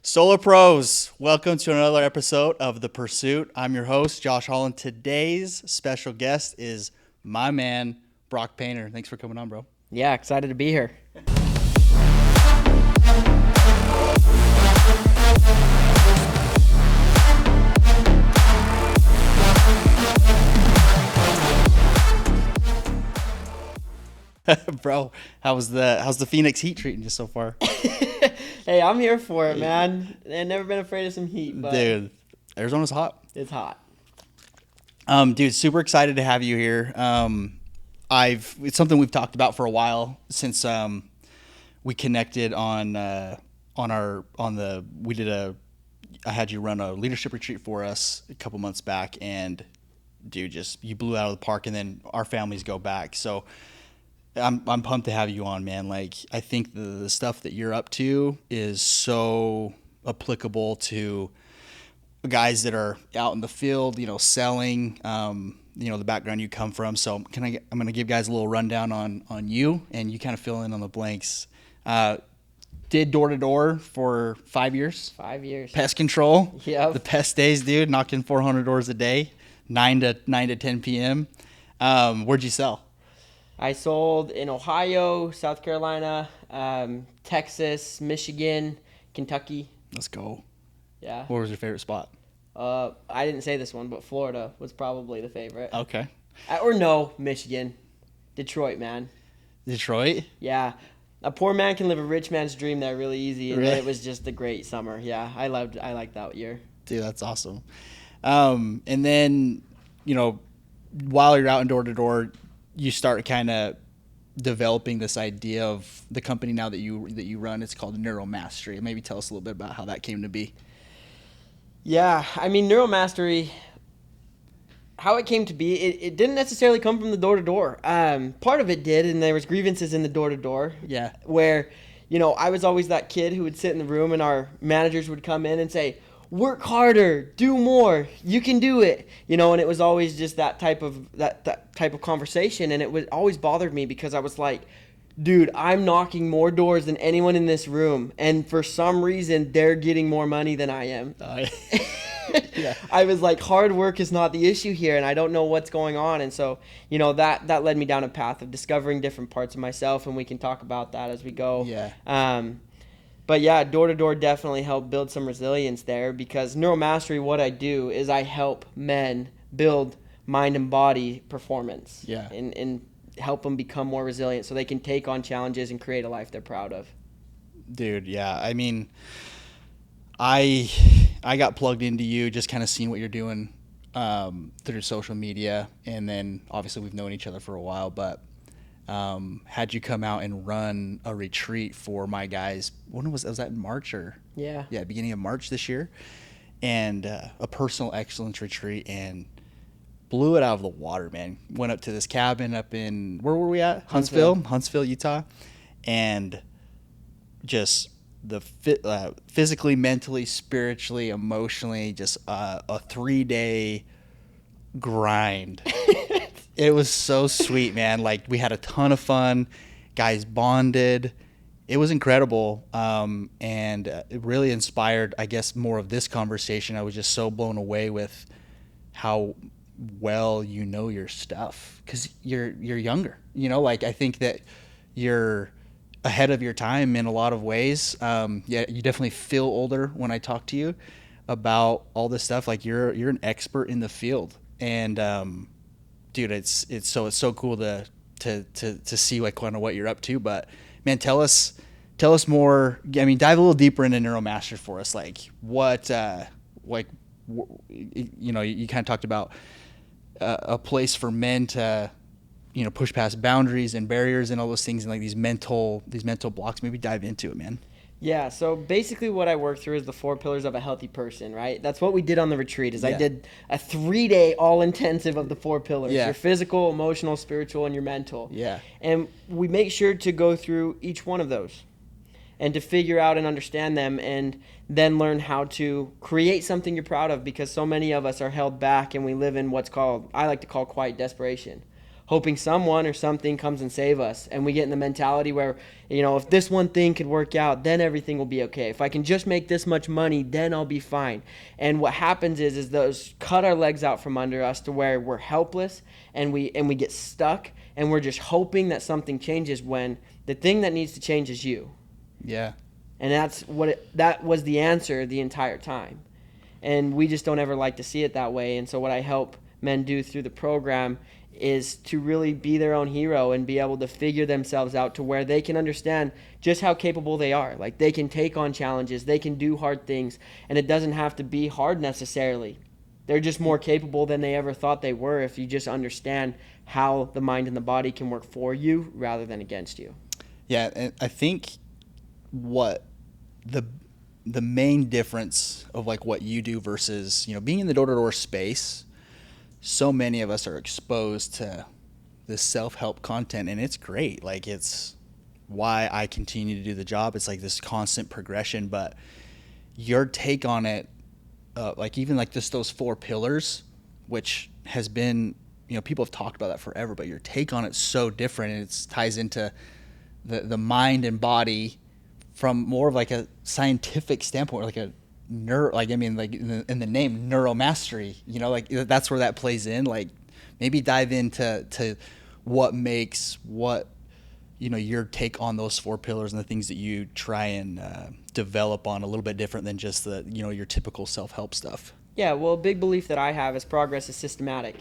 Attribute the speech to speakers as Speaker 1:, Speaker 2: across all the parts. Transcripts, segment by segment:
Speaker 1: Solar Pros, welcome to another episode of The Pursuit. I'm your host, Josh Holland. Today's special guest is my man, Brock Painter. Thanks for coming on, bro.
Speaker 2: Yeah, excited to be here.
Speaker 1: Bro, how's the Phoenix heat treating you so far?
Speaker 2: Hey, I'm here for it, man. I've never been afraid of some heat, but
Speaker 1: Dude, Arizona's hot.
Speaker 2: it's hot.
Speaker 1: Dude, super excited to have you here. It's something we've talked about for a while since we connected I had you run a leadership retreat for us a couple months back, and dude, you blew out of the park, and then our families go back. So I'm pumped to have you on, man. Like, I think the stuff that you're up to is so applicable to guys that are out in the field, selling, the background you come from. So I'm going to give guys a little rundown on you, and you kind of fill in on the blanks. Did door-to-door for 5 years.
Speaker 2: 5 years.
Speaker 1: Pest control.
Speaker 2: Yep.
Speaker 1: The pest days, dude, knocking 400 doors a day, 9 to 10 p.m. Where'd you sell?
Speaker 2: I sold in Ohio, South Carolina, Texas, Michigan, Kentucky.
Speaker 1: Let's go.
Speaker 2: Yeah.
Speaker 1: What was your favorite spot?
Speaker 2: I didn't say this one, but Florida was probably the favorite.
Speaker 1: Okay.
Speaker 2: Michigan. Detroit, man.
Speaker 1: Detroit?
Speaker 2: Yeah. A poor man can live a rich man's dream there really easy, and
Speaker 1: Really?
Speaker 2: it was just a great summer. Yeah, I liked that year.
Speaker 1: Dude, that's awesome. And then, while you're out in door-to-door, you start kind of developing this idea of the company now that you run. It's called Neurom Mastery. Maybe tell us a little bit about how that came to be.
Speaker 2: Yeah, I mean, NeuroMastery, how it came to be, it didn't necessarily come from the door-to-door. Part of it did, and there was grievances in the door-to-door.
Speaker 1: Yeah.
Speaker 2: Where, I was always that kid who would sit in the room and our managers would come in and say, work harder, do more, you can do it. And it was always just that type of conversation, and it would always bothered me because I was like, dude, I'm knocking more doors than anyone in this room, and for some reason they're getting more money than I am.
Speaker 1: Yeah.
Speaker 2: I was like, hard work is not the issue here, and I don't know what's going on. And so, that led me down a path of discovering different parts of myself, and we can talk about that as we go.
Speaker 1: Yeah.
Speaker 2: But yeah, door-to-door definitely helped build some resilience there, because NeuroMastery, what I do is I help men build mind and body performance.
Speaker 1: Yeah.
Speaker 2: And help them become more resilient so they can take on challenges and create a life they're proud of.
Speaker 1: Dude, yeah. I mean, I got plugged into you, just kind of seeing what you're doing through social media, and then obviously we've known each other for a while, but had you come out and run a retreat for my guys. When was that in March or?
Speaker 2: Yeah,
Speaker 1: beginning of March this year, and a personal excellence retreat, and blew it out of the water, man. Went up to this cabin up in, where were we at? Huntsville, Utah, and just the physically, mentally, spiritually, emotionally, just a 3-day grind. It was so sweet, man. Like, we had a ton of fun. Guys bonded. It was incredible, and it really inspired, I guess, more of this conversation. I was just so blown away with how well you know your stuff, because you're younger. I think that you're ahead of your time in a lot of ways. You definitely feel older when I talk to you about all this stuff. Like, you're an expert in the field, and dude, it's so cool to see like kind of what you're up to. But man, tell us more. I mean, dive a little deeper into NeuroMastery for us. Like, what you kind of talked about a place for men to push past boundaries and barriers and all those things, and like these mental blocks. Maybe dive into it, man.
Speaker 2: Yeah, so basically what I work through is the 4 pillars of a healthy person, right? That's what we did on the retreat. I did a 3-day all-intensive of the 4 pillars.
Speaker 1: Yeah.
Speaker 2: Your physical, emotional, spiritual, and your mental.
Speaker 1: Yeah.
Speaker 2: And we make sure to go through each one of those and to figure out and understand them, and then learn how to create something you're proud of, because so many of us are held back and we live in I like to call quiet desperation. hoping someone or something comes and save us. And we get in the mentality where, if this one thing could work out, then everything will be okay. If I can just make this much money, then I'll be fine. And what happens is those cut our legs out from under us to where we're helpless and we get stuck, and we're just hoping that something changes when the thing that needs to change is you.
Speaker 1: Yeah.
Speaker 2: And that was the answer the entire time. And we just don't ever like to see it that way. And so what I help men do through the program is to really be their own hero and be able to figure themselves out to where they can understand just how capable they are. Like, they can take on challenges, they can do hard things, and it doesn't have to be hard necessarily. They're just more capable than they ever thought they were if you just understand how the mind and the body can work for you rather than against you.
Speaker 1: Yeah, and I think what the main difference of like what you do versus, being in the door-to-door space, so many of us are exposed to this self-help content, and it's great. Like, it's why I continue to do the job. It's like this constant progression, but your take on it, like even like just those 4 pillars, which has been, people have talked about that forever, but your take on it's so different, and it ties into the mind and body from more of like a scientific standpoint, like a in the name Neurom Mastery, like that's where that plays in. Like, maybe dive into what makes your take on those 4 pillars and the things that you try and develop on a little bit different than just the your typical self-help stuff.
Speaker 2: Yeah, well, a big belief that I have is progress is systematic.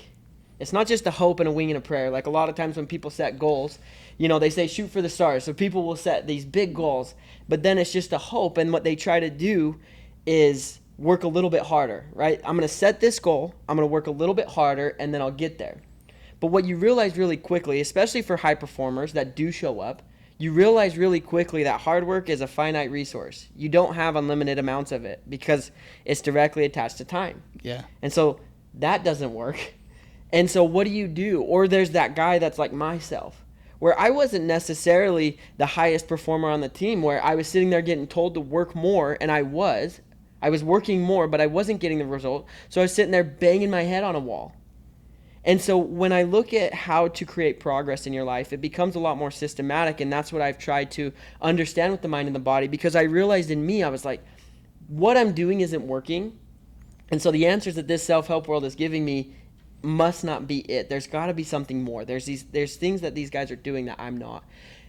Speaker 2: It's not just a hope and a wing and a prayer. Like, a lot of times when people set goals, they say shoot for the stars. So people will set these big goals, but then it's just a hope. And what they try to do is work a little bit harder, right? I'm going to set this goal, I'm going to work a little bit harder, and then I'll get there. But what you realize really quickly, especially for high performers that do show up, you realize really quickly that hard work is a finite resource. You don't have unlimited amounts of it because it's directly attached to time.
Speaker 1: Yeah.
Speaker 2: And so that doesn't work. And so what do? Or there's that guy that's like myself, where I wasn't necessarily the highest performer on the team, where I was sitting there getting told to work more, and I was working more, but I wasn't getting the result. So I was sitting there banging my head on a wall. And so when I look at how to create progress in your life, it becomes a lot more systematic, and that's what I've tried to understand with the mind and the body, because I realized in me, I was like, what I'm doing isn't working. And so the answers that this self-help world is giving me must not be it. There's got to be something more. There's things that these guys are doing that I'm not.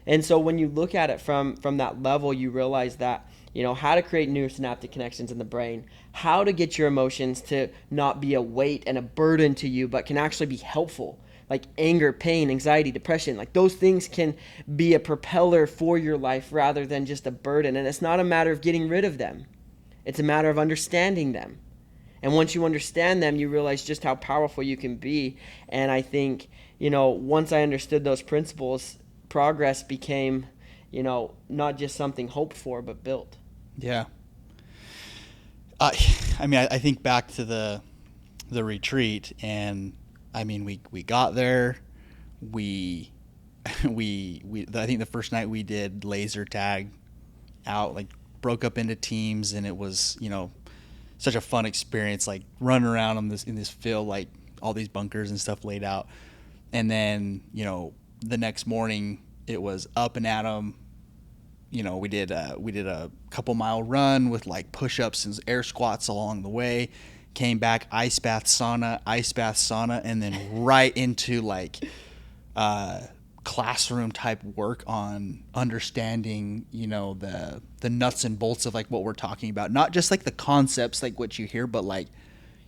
Speaker 2: And so when you look at it from that level, you realize that, how to create new synaptic connections in the brain, how to get your emotions to not be a weight and a burden to you, but can actually be helpful. Like anger, pain, anxiety, depression, like those things can be a propeller for your life rather than just a burden. And it's not a matter of getting rid of them. It's a matter of understanding them. And once you understand them, you realize just how powerful you can be. And I think, once I understood those principles, progress became, not just something hoped for, but built.
Speaker 1: Yeah. I think back to the retreat, and we got there. I think the first night we did laser tag out, like broke up into teams, and it was, such a fun experience, like running around in this field, like all these bunkers and stuff laid out. And then, the next morning it was up and at 'em. We did a couple mile run with like push-ups and air squats along the way. Came back, ice bath, sauna, and then right into like classroom type work on understanding, the nuts and bolts of like what we're talking about. Not just like the concepts, like what you hear, but like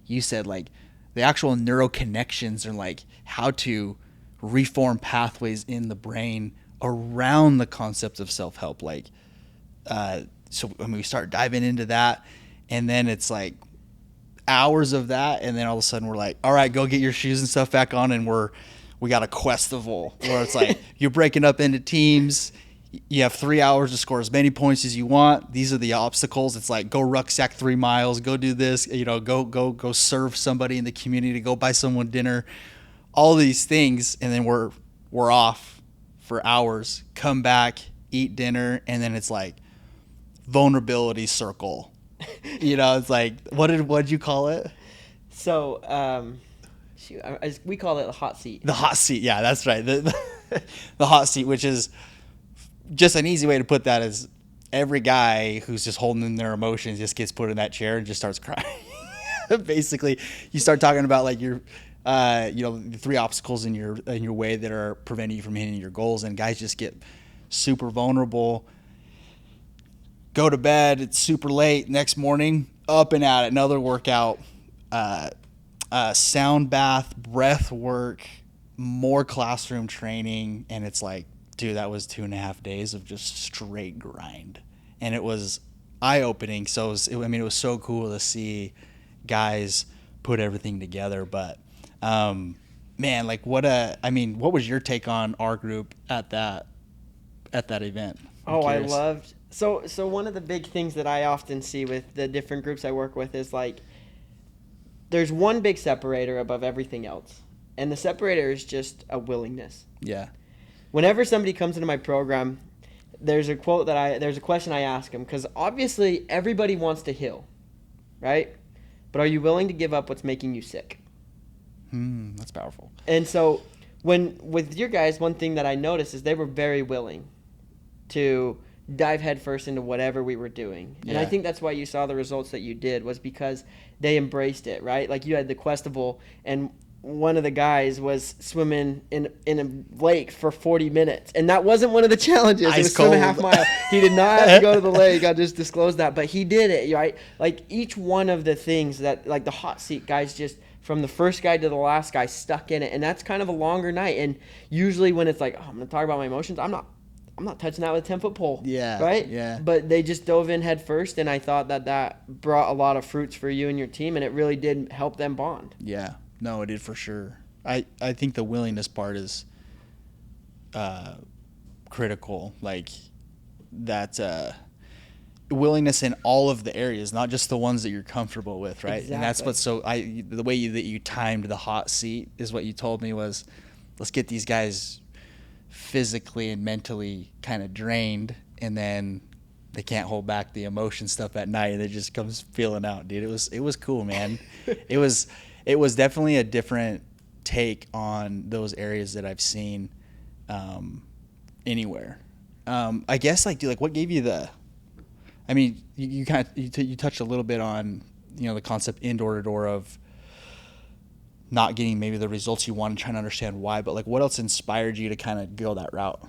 Speaker 1: you said, like the actual neural connections and like how to reform pathways in the brain around the concept of self-help. Like, we start diving into that, and then it's like hours of that, and then all of a sudden we're like, all right, go get your shoes and stuff back on, and we got a questival where it's like you're breaking up into teams. You have 3 hours to score as many points as you want. These are the obstacles. It's like go rucksack 3 miles, go do this, go serve somebody in the community, go buy someone dinner, all these things, and then we're off for hours. Come back, eat dinner, and then it's like vulnerability circle. It's like what did you call it?
Speaker 2: So shoot, we call it the hot seat.
Speaker 1: The hot seat, yeah, that's right. The hot seat, which is just an easy way to put that, is every guy who's just holding in their emotions just gets put in that chair and just starts crying. Basically, you start talking about like your, the 3 obstacles in your way that are preventing you from hitting your goals, and guys just get super vulnerable. Go to bed. It's super late. Next morning, up and at it. Another workout, sound bath, breath work, more classroom training, and it's like, dude, that was 2.5 days of just straight grind, and it was eye-opening. So it was so cool to see guys put everything together. But man, like what was your take on our group at that event?
Speaker 2: I loved. So one of the big things that I often see with the different groups I work with is like there's one big separator above everything else, and the separator is just a willingness.
Speaker 1: Yeah.
Speaker 2: Whenever somebody comes into my program, there's a question I ask them, because obviously everybody wants to heal, right? But are you willing to give up what's making you sick?
Speaker 1: That's powerful.
Speaker 2: And so with your guys, one thing that I noticed is they were very willing to dive headfirst into whatever we were doing. And I think that's why you saw the results that you did, was because they embraced it, right? Like you had the Questival, and one of the guys was swimming in a lake for 40 minutes. And that wasn't one of the challenges. It was swim a half mile. He did not have to go to the lake. I just disclosed that. But he did it, right? Like each one of the things that, like the hot seat guys, just from the first guy to the last guy stuck in it. And that's kind of a longer night. And usually when it's like, I'm going to talk about my emotions, I'm not touching that with a 10-foot pole.
Speaker 1: Yeah.
Speaker 2: Right?
Speaker 1: Yeah.
Speaker 2: But they just dove in head first, and I thought that brought a lot of fruits for you and your team, and it really did help them bond.
Speaker 1: Yeah. No, it did for sure. I think the willingness part is critical. Like that willingness in all of the areas, not just the ones that you're comfortable with, right?
Speaker 2: Exactly.
Speaker 1: And that's what's the way that you timed the hot seat is what you told me was, let's get these guys physically and mentally kind of drained, and then they can't hold back the emotion stuff at night, and it just comes feeling out, dude. It was cool, man. It was definitely a different take on those areas that I've seen anywhere. I guess like, dude, like what gave you you touched a little bit on, the concept indoor to door of not getting maybe the results you want and trying to understand why, but like what else inspired you to kind of go that route?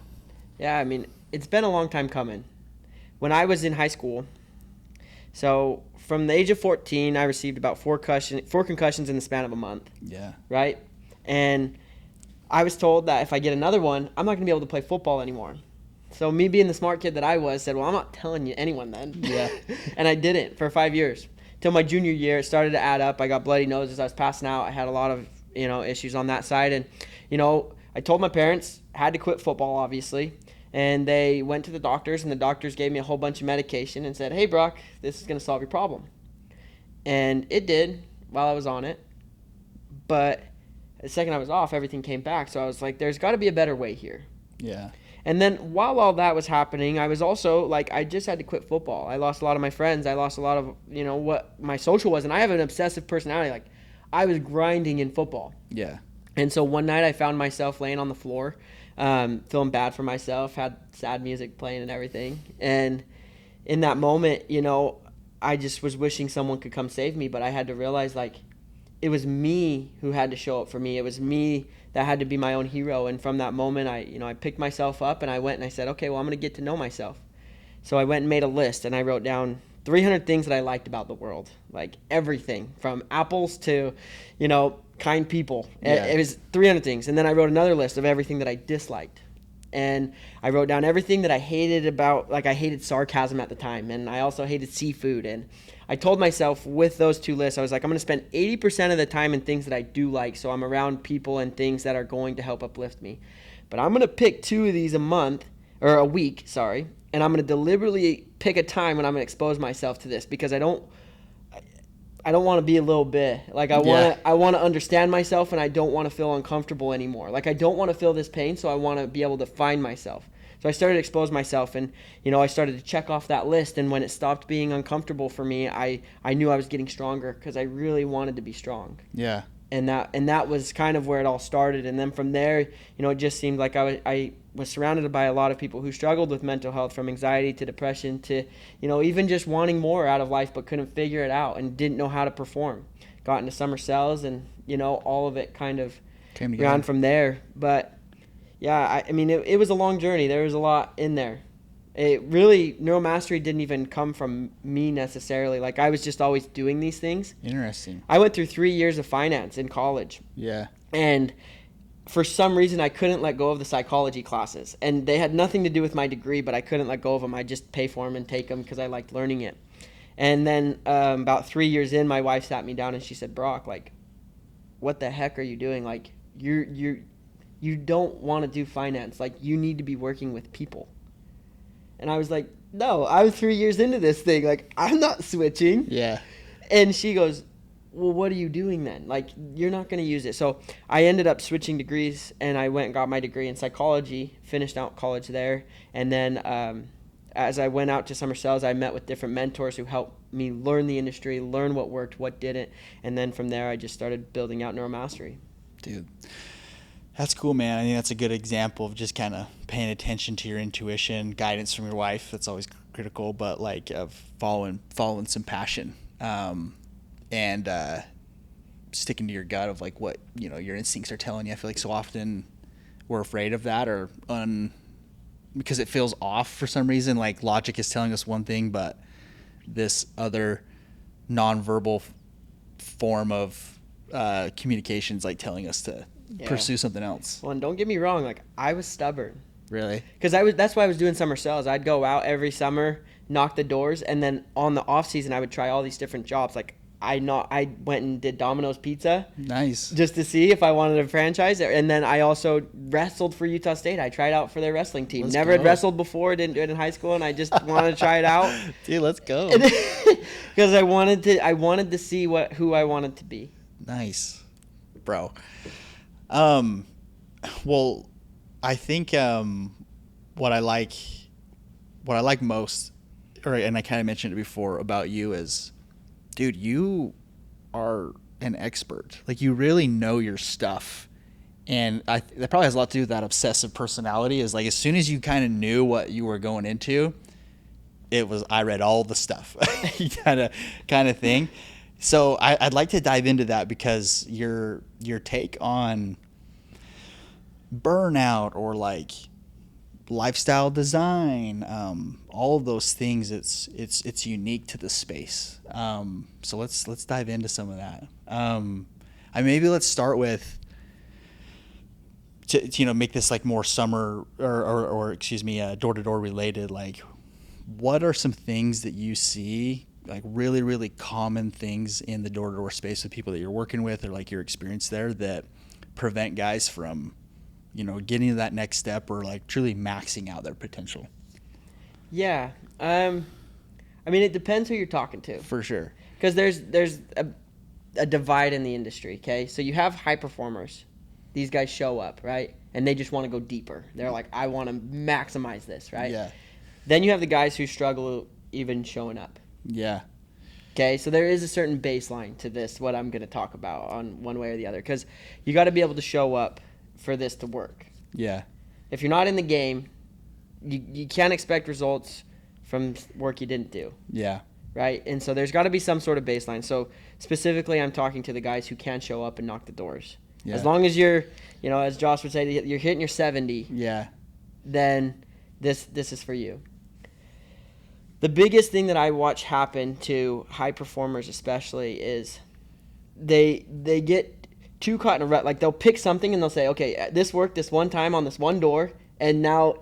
Speaker 2: Yeah, I mean, it's been a long time coming. When I was in high school, so from the age of 14, I received about 4 concussions in the span of a month.
Speaker 1: Yeah.
Speaker 2: Right? And I was told that if I get another one, I'm not going to be able to play football anymore. So me being the smart kid that I was, said, well, I'm not telling anyone then.
Speaker 1: Yeah.
Speaker 2: And I didn't for 5 years. Till my junior year, it started to add up. I got bloody noses. I was passing out. I had a lot of, issues on that side. And, I told my parents, had to quit football, obviously. And they went to the doctors, and the doctors gave me a whole bunch of medication and said, hey, Brock, this is going to solve your problem. And it did while I was on it. But the second I was off, everything came back. So I was like, there's got to be a better way here.
Speaker 1: Yeah.
Speaker 2: And then while all that was happening, I was also like, I just had to quit football. I lost a lot of my friends. I lost a lot of, what my social was. And I have an obsessive personality. Like, I was grinding in football.
Speaker 1: Yeah.
Speaker 2: And so one night I found myself laying on the floor, feeling bad for myself, had sad music playing and everything. And in that moment, I just was wishing someone could come save me. But I had to realize, like, it was me who had to show up for me. It was me that had to be my own hero. And from that moment, I picked myself up and I went and I said, okay, well, I'm going to get to know myself. So I went and made a list, and I wrote down 300 things that I liked about the world. Like everything from apples to, kind people.
Speaker 1: Yeah.
Speaker 2: It was 300 things. And then I wrote another list of everything that I disliked. And I wrote down everything that I hated about, like I hated sarcasm at the time. And I also hated seafood. And I told myself with those 2 lists, I was like, I'm going to spend 80% of the time in things that I do like. So I'm around people and things that are going to help uplift me. But I'm going to pick 2 of these a week, and I'm going to deliberately pick a time when I'm going to expose myself to this, because I don't want to be a little bit like I want to understand myself, and I don't want to feel uncomfortable anymore. Like I don't want to feel this pain, so I want to be able to find myself. So I started to expose myself, and I started to check off that list. And when it stopped being uncomfortable for me, I knew I was getting stronger, because I really wanted to be strong.
Speaker 1: Yeah.
Speaker 2: And that was kind of where it all started. And then from there, it just seemed like I was surrounded by a lot of people who struggled with mental health, from anxiety to depression to, even just wanting more out of life but couldn't figure it out and didn't know how to perform. Got into summer cells, and, all of it kind of ran from there. But, yeah, it was a long journey. There was a lot in there. It really, NeuroMastery didn't even come from me necessarily. Like, I was just always doing these things.
Speaker 1: Interesting.
Speaker 2: I went through 3 years of finance in college.
Speaker 1: Yeah.
Speaker 2: And for some reason, I couldn't let go of the psychology classes. And they had nothing to do with my degree, but I couldn't let go of them. I just pay for them and take them because I liked learning it. And then about 3 years in, my wife sat me down and she said, Brock, like, what the heck are you doing? Like, you don't want to do finance. Like, you need to be working with people. And I was like, no, I was 3 years into this thing. Like, I'm not switching.
Speaker 1: Yeah.
Speaker 2: And she goes, well, what are you doing then? Like, you're not going to use it. So I ended up switching degrees, and I went and got my degree in psychology, finished out college there. And then as I went out to summer cells, I met with different mentors who helped me learn the industry, learn what worked, what didn't. And then from there, I just started building out NeuroMastery.
Speaker 1: Dude. That's cool, man. I think that's a good example of just kind of paying attention to your intuition, guidance from your wife. That's always critical, but like of following some passion, and sticking to your gut of like what your instincts are telling you. I feel like so often we're afraid of that, or because it feels off for some reason. Like logic is telling us one thing, but this other nonverbal form of communication is like telling us to pursue something else.
Speaker 2: Well, and don't get me wrong, like I was stubborn.
Speaker 1: Really?
Speaker 2: Because that's why I was doing summer cells. I'd go out every summer, knock the doors, and then on the off season I would try all these different jobs. Like I went and did Domino's Pizza.
Speaker 1: Nice.
Speaker 2: Just to see if I wanted a franchise. And then I also wrestled for Utah State. I tried out for their wrestling team. Never had wrestled before, didn't do it in high school, and I just wanted to try it out.
Speaker 1: Dude, let's go.
Speaker 2: Because I wanted to see who I wanted to be.
Speaker 1: Nice. Bro. Well, I think what I like most, and I kind of mentioned it before about you, is, dude, you are an expert. Like, you really know your stuff, and that probably has a lot to do with that obsessive personality. Is like as soon as you kind of knew what you were going into, it was I read all the stuff, kind of thing. So I'd like to dive into that, because your take on burnout or like lifestyle design, all of those things, it's unique to the space. So let's dive into some of that. Maybe let's start with to make this like more summer or excuse me, door-to-door related. Like, what are some things that you see, like really, really common things in the door-to-door space with people that you're working with, or like your experience there, that prevent guys from, getting to that next step, or like truly maxing out their potential?
Speaker 2: Yeah. It depends who you're talking to.
Speaker 1: For sure.
Speaker 2: Because there's a divide in the industry, okay? So you have high performers. These guys show up, right? And they just want to go deeper. They're like, I want to maximize this, right?
Speaker 1: Yeah.
Speaker 2: Then you have the guys who struggle even showing up.
Speaker 1: Yeah.
Speaker 2: Okay, so there is a certain baseline to this, what I'm going to talk about on one way or the other, because you got to be able to show up for this to work.
Speaker 1: Yeah.
Speaker 2: If you're not in the game, you can't expect results from work you didn't do.
Speaker 1: Yeah.
Speaker 2: Right? And so there's got to be some sort of baseline. So specifically, I'm talking to the guys who can show up and knock the doors. Yeah. As long as you're, as Josh would say, you're hitting your 70.
Speaker 1: Yeah.
Speaker 2: Then this is for you. The biggest thing that I watch happen to high performers especially is they get too caught in a rut. Like, they'll pick something and they'll say, okay, this worked this one time on this one door, and now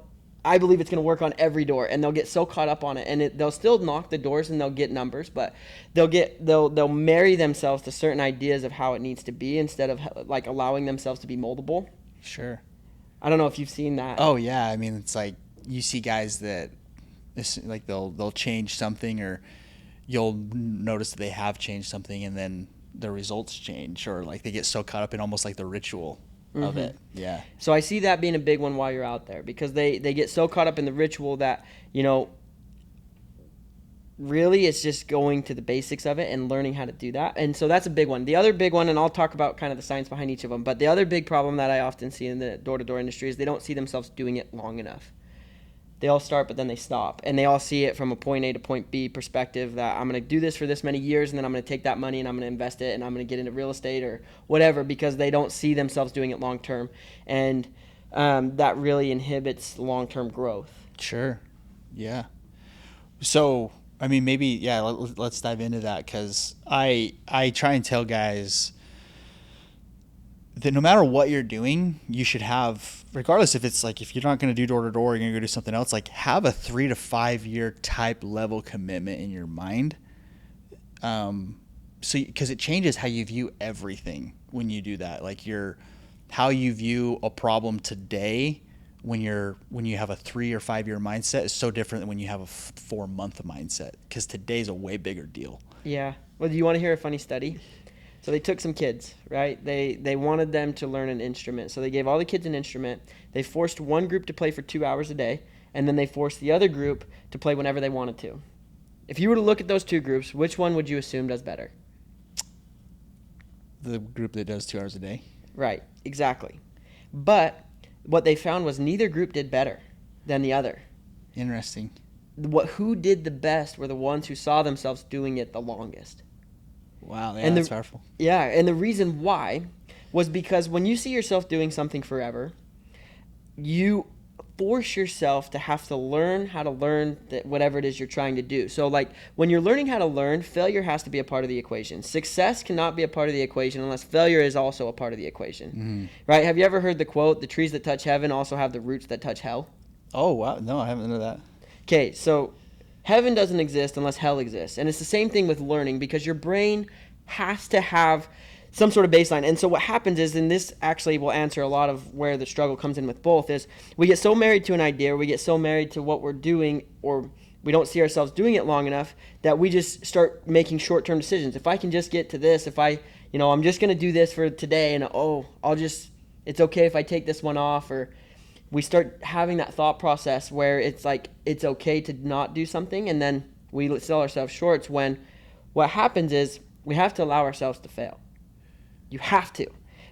Speaker 2: I believe it's going to work on every door. And they'll get so caught up on it, and they'll still knock the doors and they'll get numbers, but they'll marry themselves to certain ideas of how it needs to be, instead of like allowing themselves to be moldable.
Speaker 1: Sure.
Speaker 2: I don't know if you've seen that.
Speaker 1: Oh yeah. It's like you see guys that like they'll change something, or you'll notice that they have changed something, and then the results change, or like they get so caught up in almost like the ritual of it. Yeah.
Speaker 2: So I see that being a big one while you're out there, because they get so caught up in the ritual that, really it's just going to the basics of it and learning how to do that. And so that's a big one. The other big one, and I'll talk about kind of the science behind each of them, but the other big problem that I often see in the door-to-door industry is they don't see themselves doing it long enough. They all start, but then they stop. And they all see it from a point A to point B perspective, that I'm going to do this for this many years, and then I'm going to take that money and I'm going to invest it, and I'm going to get into real estate or whatever, because they don't see themselves doing it long term. And that really inhibits long-term growth.
Speaker 1: Sure. Yeah. So, I mean, maybe, yeah, let's dive into that, because I try and tell guys that no matter what you're doing, you should have, regardless if it's like, if you're not going to do door-to-door, you're going to go do something else, like have a 3 to 5 year type level commitment in your mind. So, because it changes how you view everything when you do that. Like how you view a problem today when you have a 3 or 5 year mindset is so different than when you have a 4 month mindset, because today's a way bigger deal.
Speaker 2: Yeah. Well, do you want to hear a funny study? So they took some kids, right? They wanted them to learn an instrument. So they gave all the kids an instrument. They forced one group to play for 2 hours a day, and then they forced the other group to play whenever they wanted to. If you were to look at those two groups, which one would you assume does better?
Speaker 1: The group that does 2 hours a day.
Speaker 2: Right, exactly. But what they found was neither group did better than the other.
Speaker 1: Interesting.
Speaker 2: Who did the best were the ones who saw themselves doing it the longest.
Speaker 1: Wow, yeah, that's powerful.
Speaker 2: Yeah, and the reason why was because when you see yourself doing something forever, you force yourself to have to learn how to learn whatever it is you're trying to do. So like when you're learning how to learn, failure has to be a part of the equation. Success cannot be a part of the equation unless failure is also a part of the equation. Mm-hmm. Right? Have you ever heard the quote, "The trees that touch heaven also have the roots that touch hell"?
Speaker 1: Oh, wow. No, I haven't heard that.
Speaker 2: Okay, so heaven doesn't exist unless hell exists. And it's the same thing with learning, because your brain has to have some sort of baseline. And so what happens is, and this actually will answer a lot of where the struggle comes in with both, is we get so married to an idea, we get so married to what we're doing, or we don't see ourselves doing it long enough, that we just start making short-term decisions. If I can just get to this, if I'm just going to do this for today, and it's okay if I take this one off, or we start having that thought process where it's like it's okay to not do something, and then we sell ourselves short, when what happens is we have to allow ourselves to fail. You have to.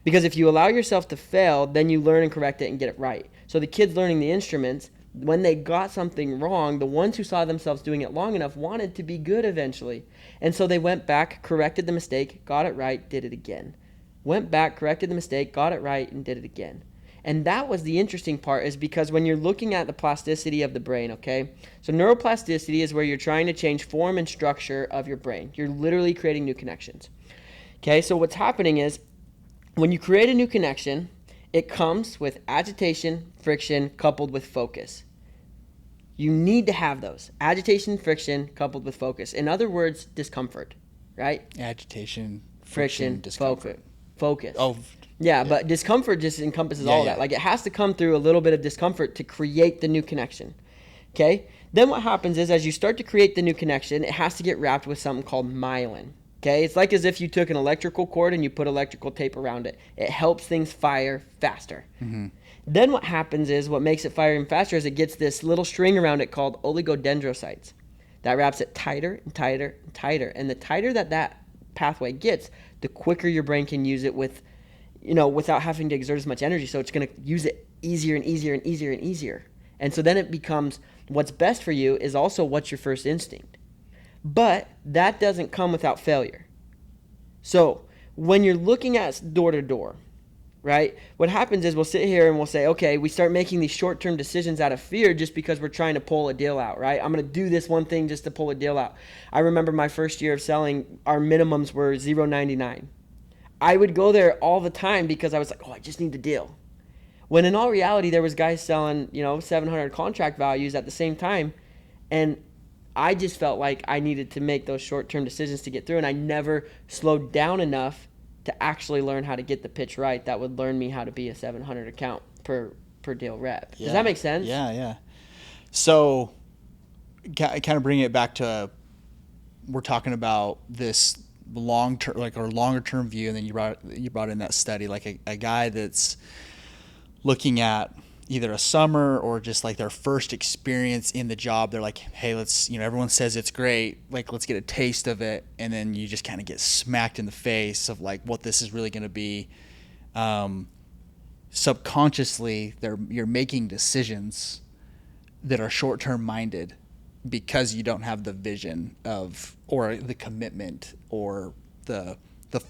Speaker 2: Because if you allow yourself to fail, then you learn and correct it and get it right. So the kids learning the instruments, when they got something wrong, the ones who saw themselves doing it long enough wanted to be good eventually. And so they went back, corrected the mistake, got it right, did it again. Went back, corrected the mistake, got it right, and did it again. And that was the interesting part, is because when you're looking at the plasticity of the brain, okay? So neuroplasticity is where you're trying to change form and structure of your brain. You're literally creating new connections. Okay, so what's happening is when you create a new connection, it comes with agitation, friction, coupled with focus. You need to have those. Agitation, friction, coupled with focus. In other words, discomfort, right?
Speaker 1: Agitation, friction, discomfort.
Speaker 2: Focus.
Speaker 1: Oh,
Speaker 2: yeah, but discomfort just encompasses all that. Like it has to come through a little bit of discomfort to create the new connection. Okay? Then what happens is, as you start to create the new connection, it has to get wrapped with something called myelin. Okay? It's like as if you took an electrical cord and you put electrical tape around it. It helps things fire faster. Mm-hmm. Then what happens is, what makes it fire even faster is it gets this little string around it called oligodendrocytes. That wraps it tighter and tighter and tighter. And the tighter that pathway gets, the quicker your brain can use it without having to exert as much energy. So it's going to use it easier and easier and easier and easier. And so then it becomes, what's best for you is also what's your first instinct. But that doesn't come without failure. So when you're looking at door to door, right, what happens is we'll sit here and we'll say, okay, we start making these short-term decisions out of fear just because we're trying to pull a deal out, right? I'm going to do this one thing just to pull a deal out. I remember my first year of selling, our minimums were $0.99. I would go there all the time because I was like, I just need the deal. When in all reality, there was guys selling, 700 contract values at the same time. And I just felt like I needed to make those short-term decisions to get through. And I never slowed down enough to actually learn how to get the pitch right that would learn me how to be a 700 account per deal rep. Yeah. Does that make sense?
Speaker 1: Yeah. So kind of bring it back to, we're talking about this long-term, like our longer-term view, and then you brought in that study, like a guy that's looking at either a summer or just like their first experience in the job. They're like, hey, let's, everyone says it's great, like let's get a taste of it. And then you just kind of get smacked in the face of like what this is really going to be. Subconsciously you're making decisions that are short-term minded because you don't have the vision of, or the commitment, or the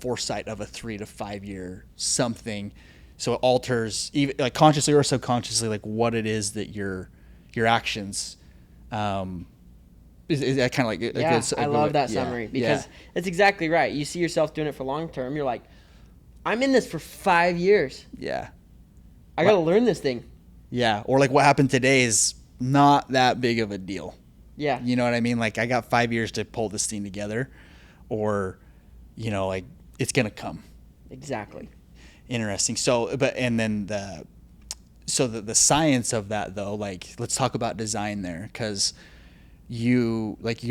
Speaker 1: foresight of a 3 to 5 year something. So it alters, even like consciously or subconsciously, like what it is that your actions. Is that kind of like a
Speaker 2: Yeah,
Speaker 1: good?
Speaker 2: I love that summary because it's exactly right. You see yourself doing it for long term. You're like, I'm in this for 5 years.
Speaker 1: Yeah.
Speaker 2: I got to learn this thing.
Speaker 1: Yeah. Or like what happened today is not that big of a deal.
Speaker 2: Yeah.
Speaker 1: You know what I mean? Like I got 5 years to pull this thing together, or, like it's going to come.
Speaker 2: Exactly.
Speaker 1: Interesting. So, and then the science of that though, like let's talk about design there. 'Cause what's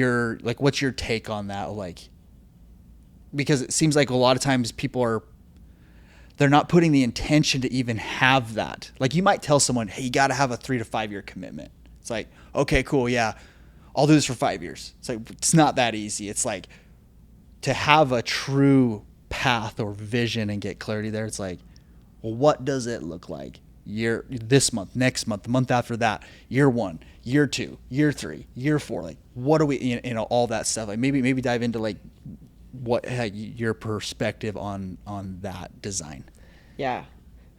Speaker 1: your take on that? Like, because it seems like a lot of times they're not putting the intention to even have that. Like you might tell someone, hey, you got to have a 3 to 5 year commitment. It's like, okay, cool. Yeah. I'll do this for 5 years. It's like, it's not that easy. It's like to have a true path or vision and get clarity there. It's like, well, what does it look like this month, next month, the month after that, year 1, year 2, year 3, year 4, like what are we, all that stuff. Like maybe dive into like what your perspective on that design.
Speaker 2: Yeah.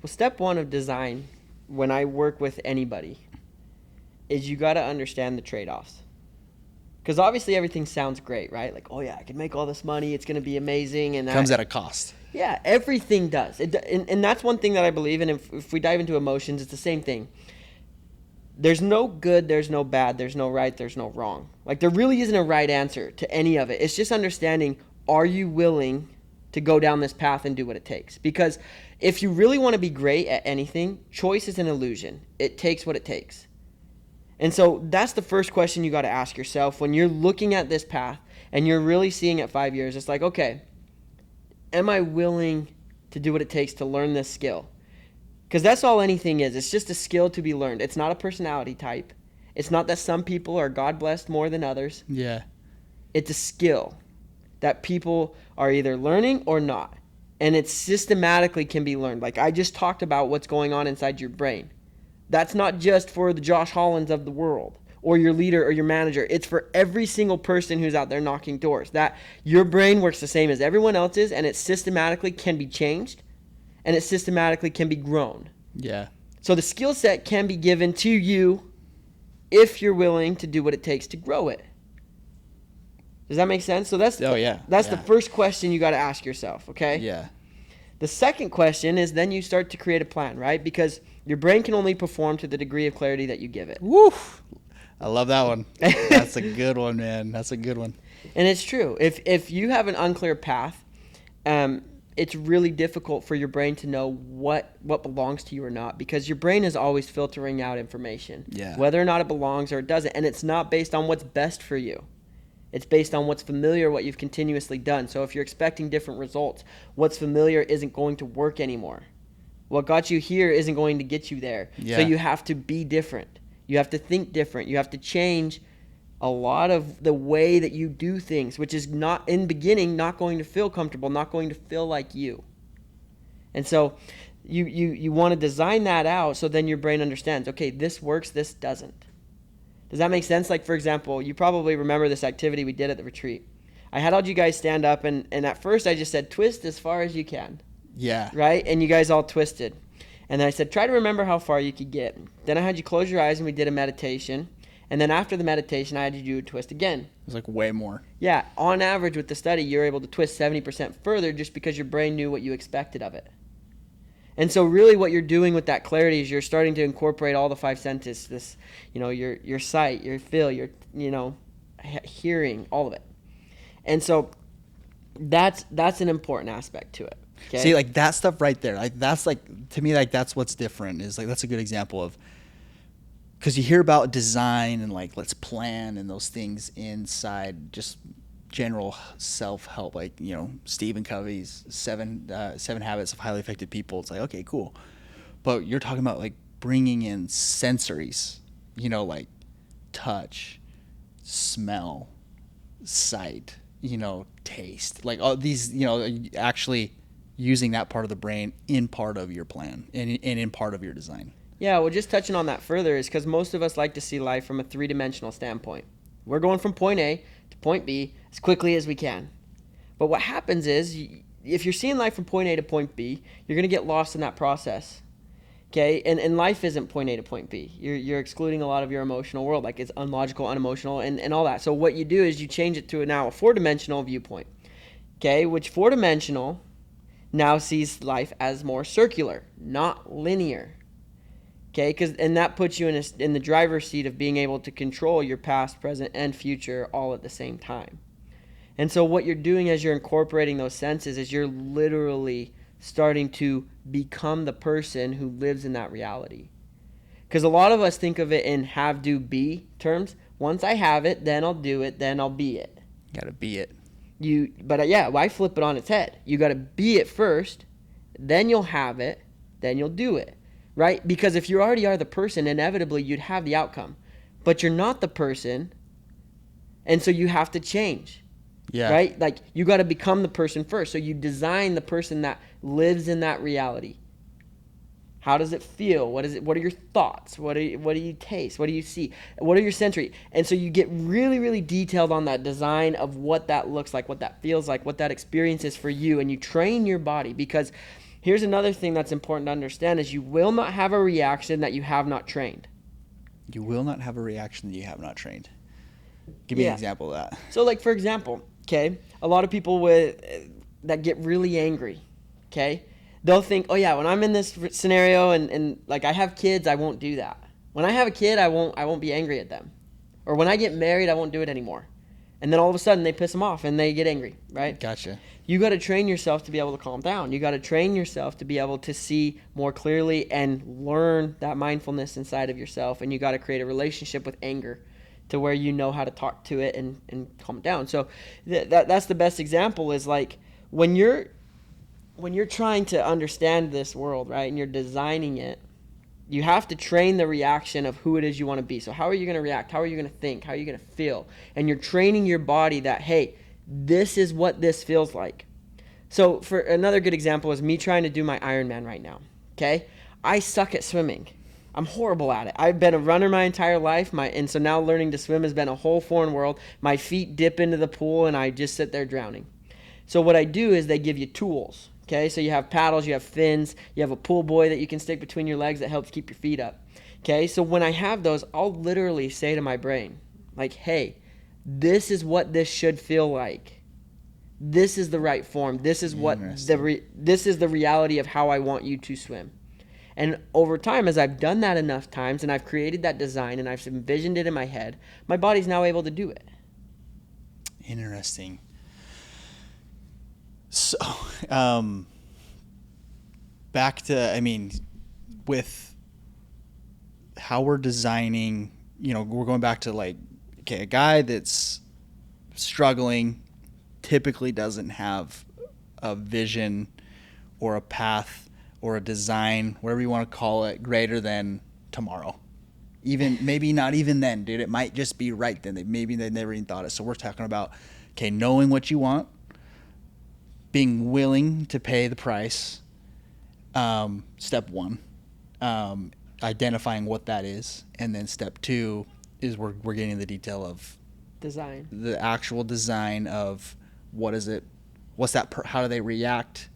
Speaker 2: Well, step 1 of design when I work with anybody is you got to understand the trade-offs. Because obviously everything sounds great, right? Like, oh yeah, I can make all this money. It's going to be amazing. And
Speaker 1: comes at a cost.
Speaker 2: Yeah, everything does. And that's one thing that I believe in. If we dive into emotions, it's the same thing. There's no good, there's no bad, there's no right, there's no wrong. Like there really isn't a right answer to any of it. It's just understanding, are you willing to go down this path and do what it takes? Because if you really want to be great at anything, choice is an illusion. It takes what it takes. And so that's the first question you got to ask yourself when you're looking at this path and you're really seeing it 5 years. It's like, okay, am I willing to do what it takes to learn this skill? Because that's all anything is. It's just a skill to be learned. It's not a personality type. It's not that some people are God blessed more than others.
Speaker 1: Yeah.
Speaker 2: It's a skill that people are either learning or not. And it systematically can be learned. Like I just talked about what's going on inside your brain. That's not just for the Josh Hollands of the world or your leader or your manager. It's for every single person who's out there knocking doors. That your brain works the same as everyone else's, and it systematically can be changed, and it systematically can be grown.
Speaker 1: Yeah.
Speaker 2: So the skill set can be given to you if you're willing to do what it takes to grow it. Does that make sense? So that's the first question you got to ask yourself, okay?
Speaker 1: Yeah.
Speaker 2: The second question is then you start to create a plan, right? Because your brain can only perform to the degree of clarity that you give it.
Speaker 1: Woo! I love that one. That's a good one, man. That's a good one.
Speaker 2: And it's true. If you have an unclear path, it's really difficult for your brain to know what belongs to you or not, because your brain is always filtering out information.
Speaker 1: Yeah.
Speaker 2: Whether or not it belongs or it doesn't. And it's not based on what's best for you. It's based on what's familiar, what you've continuously done. So if you're expecting different results, what's familiar isn't going to work anymore. What got you here isn't going to get you there.
Speaker 1: Yeah.
Speaker 2: So you have to be different. You have to think different. You have to change a lot of the way that you do things, which is not, in the beginning, not going to feel comfortable, not going to feel like you. And so you want to design that out so then your brain understands, okay, this works, this doesn't. Does that make sense? Like, for example, you probably remember this activity we did at the retreat. I had all you guys stand up, and at first I just said, twist as far as you can.
Speaker 1: Yeah.
Speaker 2: Right? And you guys all twisted. And then I said, try to remember how far you could get. Then I had you close your eyes, and we did a meditation. And then after the meditation, I had you do a twist again.
Speaker 1: It was like way more.
Speaker 2: Yeah. On average, with the study, you're able to twist 70% further just because your brain knew what you expected of it. And so really what you're doing with that clarity is you're starting to incorporate all the 5 senses, this, your sight, your feel, your, hearing, all of it. And so that's an important aspect to it. Okay?
Speaker 1: See, like that stuff right there, like that's like, to me, like that's what's different, is like, that's a good example of, because you hear about design and like, let's plan and those things inside just general self-help, like, Stephen Covey's seven habits of highly effective people. It's like, okay, cool. But you're talking about like bringing in sensories, you know, like touch, smell, sight, you know, taste, like all these, you know, actually using that part of the brain in part of your plan and in part of your design.
Speaker 2: Yeah, well, just touching on that further is because most of us like to see life from a three-dimensional standpoint. We're going from point A to point B as quickly as we can. But what happens is, if you're seeing life from point A to point B, you're going to get lost in that process. Okay, and life isn't point A to point B. You're excluding a lot of your emotional world, like it's unlogical, unemotional, and all that. So what you do is you change it to now a four-dimensional viewpoint. Okay, which four-dimensional now sees life as more circular, not linear. Okay, and that puts you in the driver's seat of being able to control your past, present, and future all at the same time. And so what you're doing as you're incorporating those senses is you're literally starting to become the person who lives in that reality. Because a lot of us think of it in have, do, be terms. Once I have it, then I'll do it, then I'll be it.
Speaker 1: You gotta be it.
Speaker 2: I flip it on its head. You gotta be it first, then you'll have it, then you'll do it. Right? Because if you already are the person, inevitably you'd have the outcome. But you're not the person, and so you have to change.
Speaker 1: Yeah.
Speaker 2: Right? Like, you got to become the person first. So you design the person that lives in that reality. How does it feel? What are your thoughts? What do you taste? What do you see? What are your sensory? And so you get really, really detailed on that design of what that looks like, what that feels like, what that experience is for you. And you train your body, because here's another thing that's important to understand is you will not have a reaction that you have not trained.
Speaker 1: You will not have a reaction that you have not trained. Give me an example of that.
Speaker 2: So, like, for example, okay, a lot of people that get really angry, okay, they'll think, oh yeah, when I'm in this scenario and like I have kids, I won't do that. When I have a kid, I won't be angry at them. Or when I get married, I won't do it anymore. And then all of a sudden they piss them off and they get angry, right?
Speaker 1: Gotcha.
Speaker 2: You got to train yourself to be able to calm down. You got to train yourself to be able to see more clearly and learn that mindfulness inside of yourself. And you got to create a relationship with anger to where you know how to talk to it and calm down. So that's the best example is like when you're trying to understand this world, right, and you're designing it, you have to train the reaction of who it is you want to be. So how are you going to react? How are you going to think? How are you going to feel? And you're training your body that, hey, this is what this feels like. So for another good example is me trying to do my Ironman right now, okay? I suck at swimming. I'm horrible at it. I've been a runner my entire life, and so now learning to swim has been a whole foreign world. My feet dip into the pool, and I just sit there drowning. So what I do is they give you tools. Okay, so you have paddles, you have fins, you have a pool buoy that you can stick between your legs that helps keep your feet up. Okay, so when I have those, I'll literally say to my brain, like, hey, this is what this should feel like. This is the right form. This is what this is the reality of how I want you to swim. And over time, as I've done that enough times and I've created that design and I've envisioned it in my head, my body's now able to do it.
Speaker 1: Interesting. So, back to, with how we're designing, we're going back to like, okay, a guy that's struggling typically doesn't have a vision or a path or a design, whatever you want to call it, greater than tomorrow. Even, maybe not even then, dude. It might just be right then. Maybe they never even thought it. So we're talking about, okay, knowing what you want, being willing to pay the price, step one, identifying what that is, and then step two is we're getting the detail of
Speaker 2: design,
Speaker 1: the actual design of what is it, what's that, how do they react,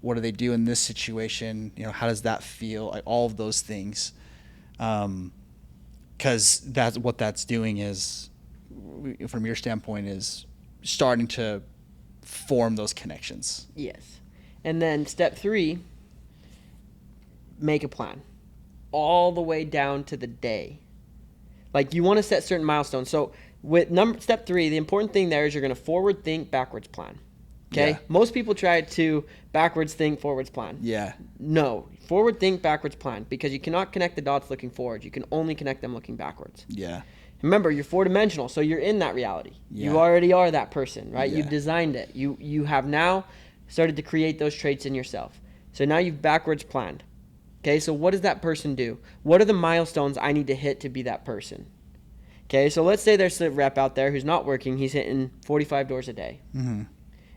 Speaker 1: what do they do in this situation, how does that feel, like all of those things, because that's what that's doing is, from your standpoint, is starting to form those connections.
Speaker 2: Yes. And then step 3, make a plan all the way down to the day. Like, you want to set certain milestones. So with step 3, the important thing there is you're going to forward think, backwards plan. Okay? Yeah. Most people try to backwards think, forwards plan. Yeah. No. Forward think, backwards plan, because you cannot connect the dots looking forward. You can only connect them looking backwards. Yeah. Remember, you're four-dimensional, so you're in that reality. Yeah. You already are that person, right? Yeah. You've designed it. You have now started to create those traits in yourself. So now you've backwards planned. Okay, so what does that person do? What are the milestones I need to hit to be that person? Okay, so let's say there's a rep out there who's not working. He's hitting 45 doors a day.
Speaker 1: Mm-hmm.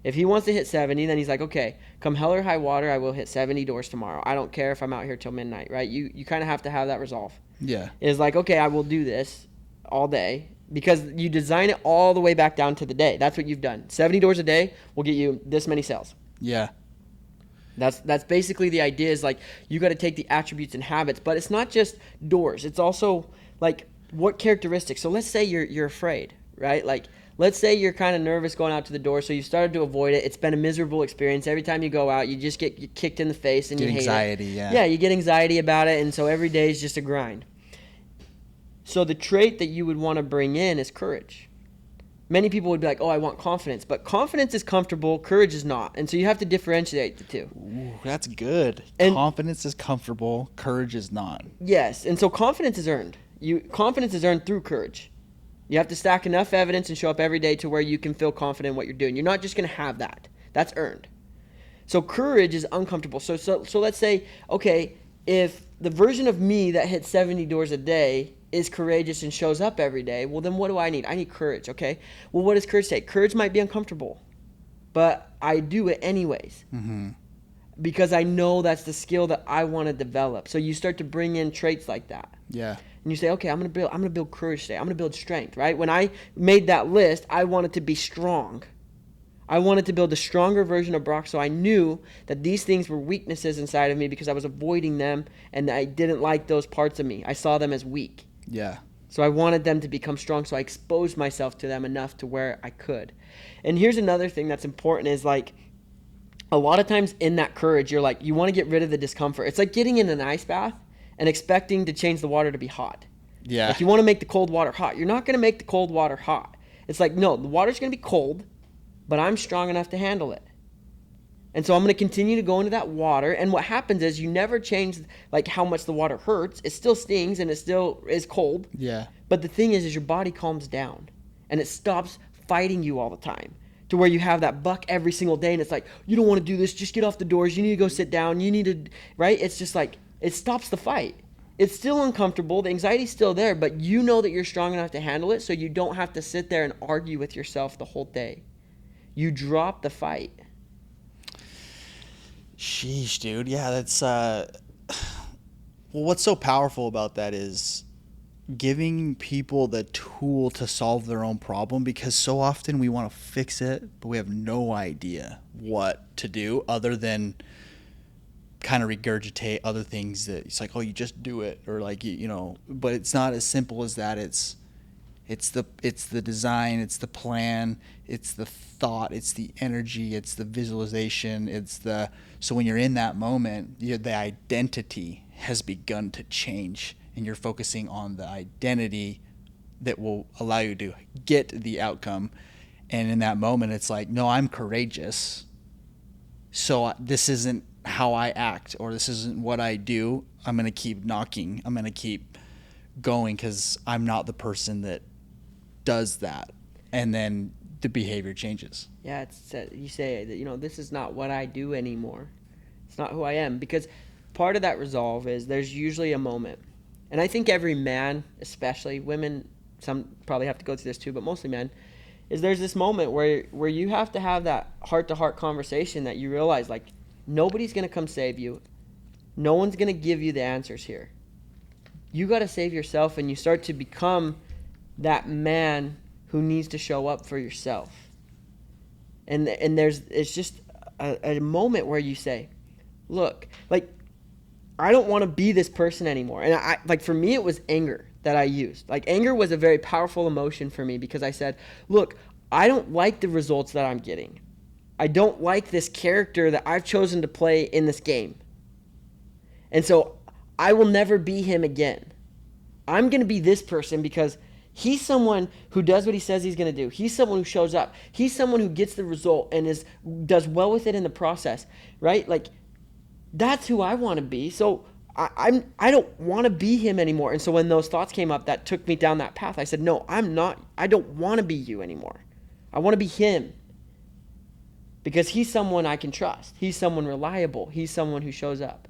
Speaker 2: If he wants to hit 70, then he's like, okay, come hell or high water, I will hit 70 doors tomorrow. I don't care if I'm out here till midnight, right? You kind of have to have that resolve.
Speaker 1: Yeah.
Speaker 2: It's like, okay, I will do this all day because you design it all the way back down to the day. That's what you've done. 70 doors a day will get you this many sales.
Speaker 1: Yeah.
Speaker 2: That's basically the idea is like you got to take the attributes and habits, but it's not just doors. It's also like what characteristics. So let's say you're afraid, right? Like let's say you're kind of nervous going out to the door, so you started to avoid it. It's been a miserable experience. Every time you go out, you just get kicked in the face and you hate
Speaker 1: anxiety,
Speaker 2: it.
Speaker 1: yeah.
Speaker 2: Yeah, you get anxiety about it, and so every day is just a grind. So the trait that you would want to bring in is courage. Many people would be like, oh, I want confidence. But confidence is comfortable, courage is not. And so you have to differentiate the two.
Speaker 1: Ooh, that's good.
Speaker 2: And
Speaker 1: confidence is comfortable, courage is not.
Speaker 2: yes, and so confidence is earned. Confidence is earned through courage. You have to stack enough evidence and show up every day to where you can feel confident in what you're doing. You're not just going to have that. That's earned. So courage is uncomfortable. So let's say, okay, if the version of me that hits 70 doors a day is courageous and shows up every day, well, then what do I need? I need courage, okay? Well, what does courage take? Courage might be uncomfortable, but I do it anyways.
Speaker 1: Mm-hmm.
Speaker 2: Because I know that's the skill that I want to develop. So you start to bring in traits like that.
Speaker 1: Yeah.
Speaker 2: And you say, okay, I'm gonna build courage today. I'm gonna build strength, right? When I made that list, I wanted to be strong. I wanted to build a stronger version of Brock, so I knew that these things were weaknesses inside of me because I was avoiding them and I didn't like those parts of me. I saw them as weak.
Speaker 1: Yeah.
Speaker 2: So I wanted them to become strong, so I exposed myself to them enough to where I could. And here's another thing that's important is like a lot of times in that courage, you're like, you want to get rid of the discomfort. It's like getting in an ice bath and expecting to change the water to be hot.
Speaker 1: Yeah.
Speaker 2: Like you want to make the cold water hot. You're not going to make the cold water hot. It's like, no, the water's going to be cold, but I'm strong enough to handle it. And so I'm going to continue to go into that water. And what happens is you never change like how much the water hurts. It still stings and it still is cold.
Speaker 1: Yeah.
Speaker 2: But the thing is your body calms down and it stops fighting you all the time. To where you have that buck every single day and it's like, you don't want to do this, just get off the doors, you need to go sit down, you need to, right? It's just like, it stops the fight. It's still uncomfortable, the anxiety's still there, but you know that you're strong enough to handle it so you don't have to sit there and argue with yourself the whole day. You drop the fight.
Speaker 1: Sheesh, dude. Yeah, that's, well, what's so powerful about that is giving people the tool to solve their own problem, because so often we want to fix it, but we have no idea what to do other than kind of regurgitate other things that it's like, oh, you just do it, or like, you know, but it's not as simple as that. It's the design, it's the plan, it's the thought, it's the energy, it's the visualization, so when you're in that moment, the identity has begun to change. And you're focusing on the identity that will allow you to get the outcome. And in that moment, it's like, no, I'm courageous. So this isn't how I act, or this isn't what I do. I'm going to keep knocking. I'm going to keep going because I'm not the person that does that. And then the behavior changes.
Speaker 2: Yeah, you say that, you know, this is not what I do anymore. It's not who I am. Because part of that resolve is there's usually a moment. And I think every man, especially women, some probably have to go through this too, but mostly men, is there's this moment where you have to have that heart-to-heart conversation that you realize, like, nobody's going to come save you. No one's going to give you the answers here. You got to save yourself, and you start to become that man who needs to show up for yourself. And it's just a moment where you say, look, like, I don't want to be this person anymore. And I like, for me, it was anger that I used. Like, anger was a very powerful emotion for me because I said, look, I don't like the results that I'm getting. I don't like this character that I've chosen to play in this game. And so I will never be him again. I'm going to be this person because he's someone who does what he says he's going to do. He's someone who shows up. He's someone who gets the result and does well with it in the process, right? Like, that's who I want to be. So I don't want to be him anymore. And so when those thoughts came up that took me down that path, I said, no, I don't want to be you anymore. I want to be him. Because he's someone I can trust. He's someone reliable. He's someone who shows up.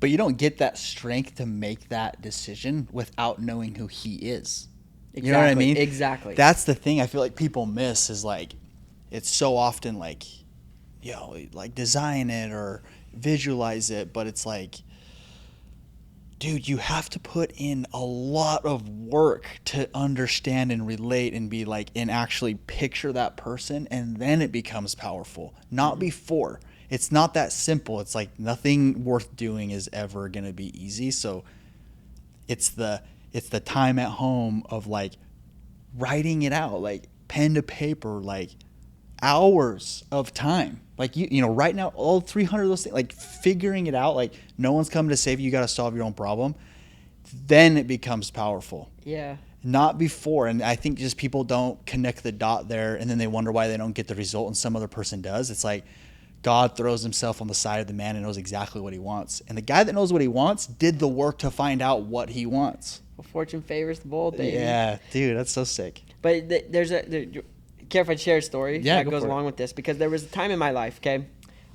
Speaker 1: But you don't get that strength to make that decision without knowing who he is.
Speaker 2: Exactly.
Speaker 1: You know what I mean?
Speaker 2: Exactly.
Speaker 1: That's the thing I feel like people miss is like, it's so often like, like design it or visualize it, but it's like, dude, you have to put in a lot of work to understand and relate and be like, and actually picture that person, and then it becomes powerful, not before. It's not that simple. It's like nothing worth doing is ever going to be easy. So it's the time at home of like writing it out, like pen to paper, like hours of time. Like right now, all 300 of those things, like figuring it out, like no one's coming to save you. You got to solve your own problem. Then it becomes powerful.
Speaker 2: Yeah.
Speaker 1: Not before. And I think just people don't connect the dot there, and then they wonder why they don't get the result and some other person does. It's like God throws himself on the side of the man and knows exactly what he wants. And the guy that knows what he wants did the work to find out what he wants.
Speaker 2: Well, fortune favors the bold, baby.
Speaker 1: Yeah, dude, that's so sick.
Speaker 2: But care if I share a story that goes along with this? Because there was a time in my life, okay,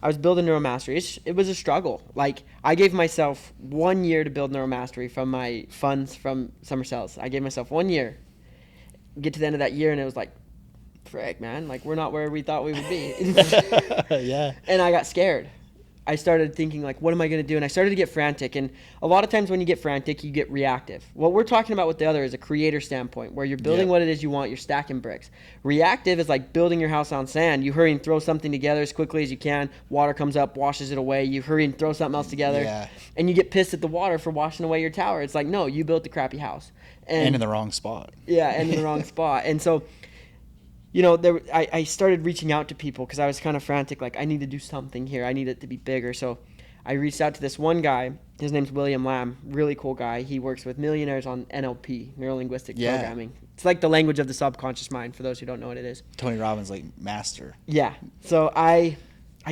Speaker 2: I was building Neurom Mastery. It was a struggle. Like, I gave myself 1 year to build Neurom Mastery from my funds from Summer Sales. I gave myself 1 year. Get to the end of that year, and it was like, frick, man, like, we're not where we thought we would be.
Speaker 1: Yeah.
Speaker 2: And I got scared. I started thinking, like, what am I going to do? And I started to get frantic. And a lot of times when you get frantic, you get reactive. What we're talking about with the other is a creator standpoint, where you're building what it is you want, you're stacking bricks. Reactive is like building your house on sand. You hurry and throw something together as quickly as you can. Water comes up, washes it away. You hurry and throw something else together. And you get pissed at the water for washing away your tower. It's like, no, you built the crappy house.
Speaker 1: And in the wrong spot.
Speaker 2: Yeah, and in the wrong spot. And so, I started reaching out to people because I was kind of frantic. Like, I need to do something here. I need it to be bigger. So I reached out to this one guy. His name's William Lamb. Really cool guy. He works with millionaires on NLP, neuro-linguistic programming. It's like the language of the subconscious mind, for those who don't know what it is.
Speaker 1: Tony Robbins, like, master.
Speaker 2: Yeah. So I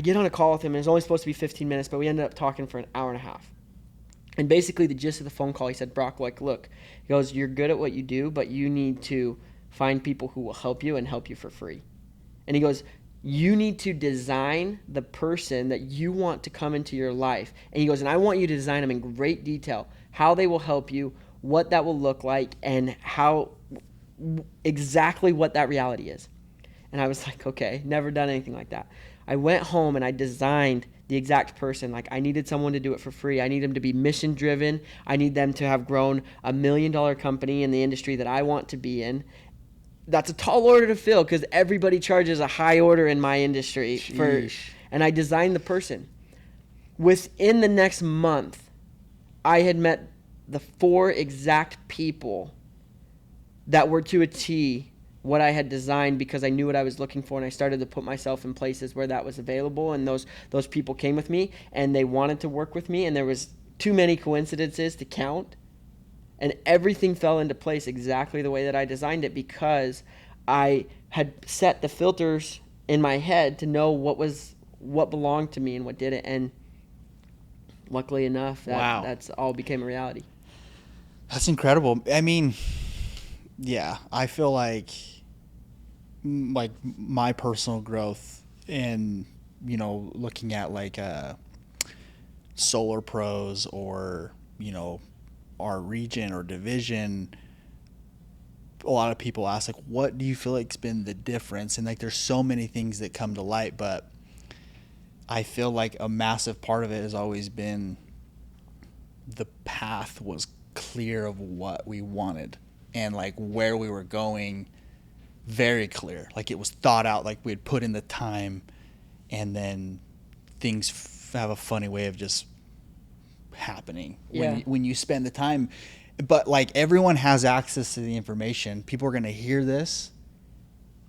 Speaker 2: get on a call with him, and it's only supposed to be 15 minutes, but we ended up talking for an hour and a half. And basically the gist of the phone call, he said, Brock, like, look, he goes, you're good at what you do, but you need to find people who will help you and help you for free. And he goes, you need to design the person that you want to come into your life. And he goes, and I want you to design them in great detail, how they will help you, what that will look like, and how exactly what that reality is. And I was like, okay, never done anything like that. I went home and I designed the exact person. Like, I needed someone to do it for free. I need them to be mission driven. I need them to have grown $1 million company in the industry that I want to be in. That's a tall order to fill because everybody charges a high order in my industry. And I designed the person. Within the next month, I had met the 4 exact people that were to a T what I had designed because I knew what I was looking for, and I started to put myself in places where that was available, and those people came with me, and they wanted to work with me, and there was too many coincidences to count. And everything fell into place exactly the way that I designed it because I had set the filters in my head to know what belonged to me and what didn't. And luckily enough, that's all became a reality.
Speaker 1: That's incredible. I mean, yeah, I feel like my personal growth in, looking at like Solar Pros or, our region or division, a lot of people ask, like, what do you feel like's been the difference? And like, there's so many things that come to light, but I feel like a massive part of it has always been the path was clear of what we wanted and like where we were going, very clear. Like, it was thought out, like we had put in the time, and then things have a funny way of just happening when you spend the time. But like, everyone has access to the information. People are going to hear this,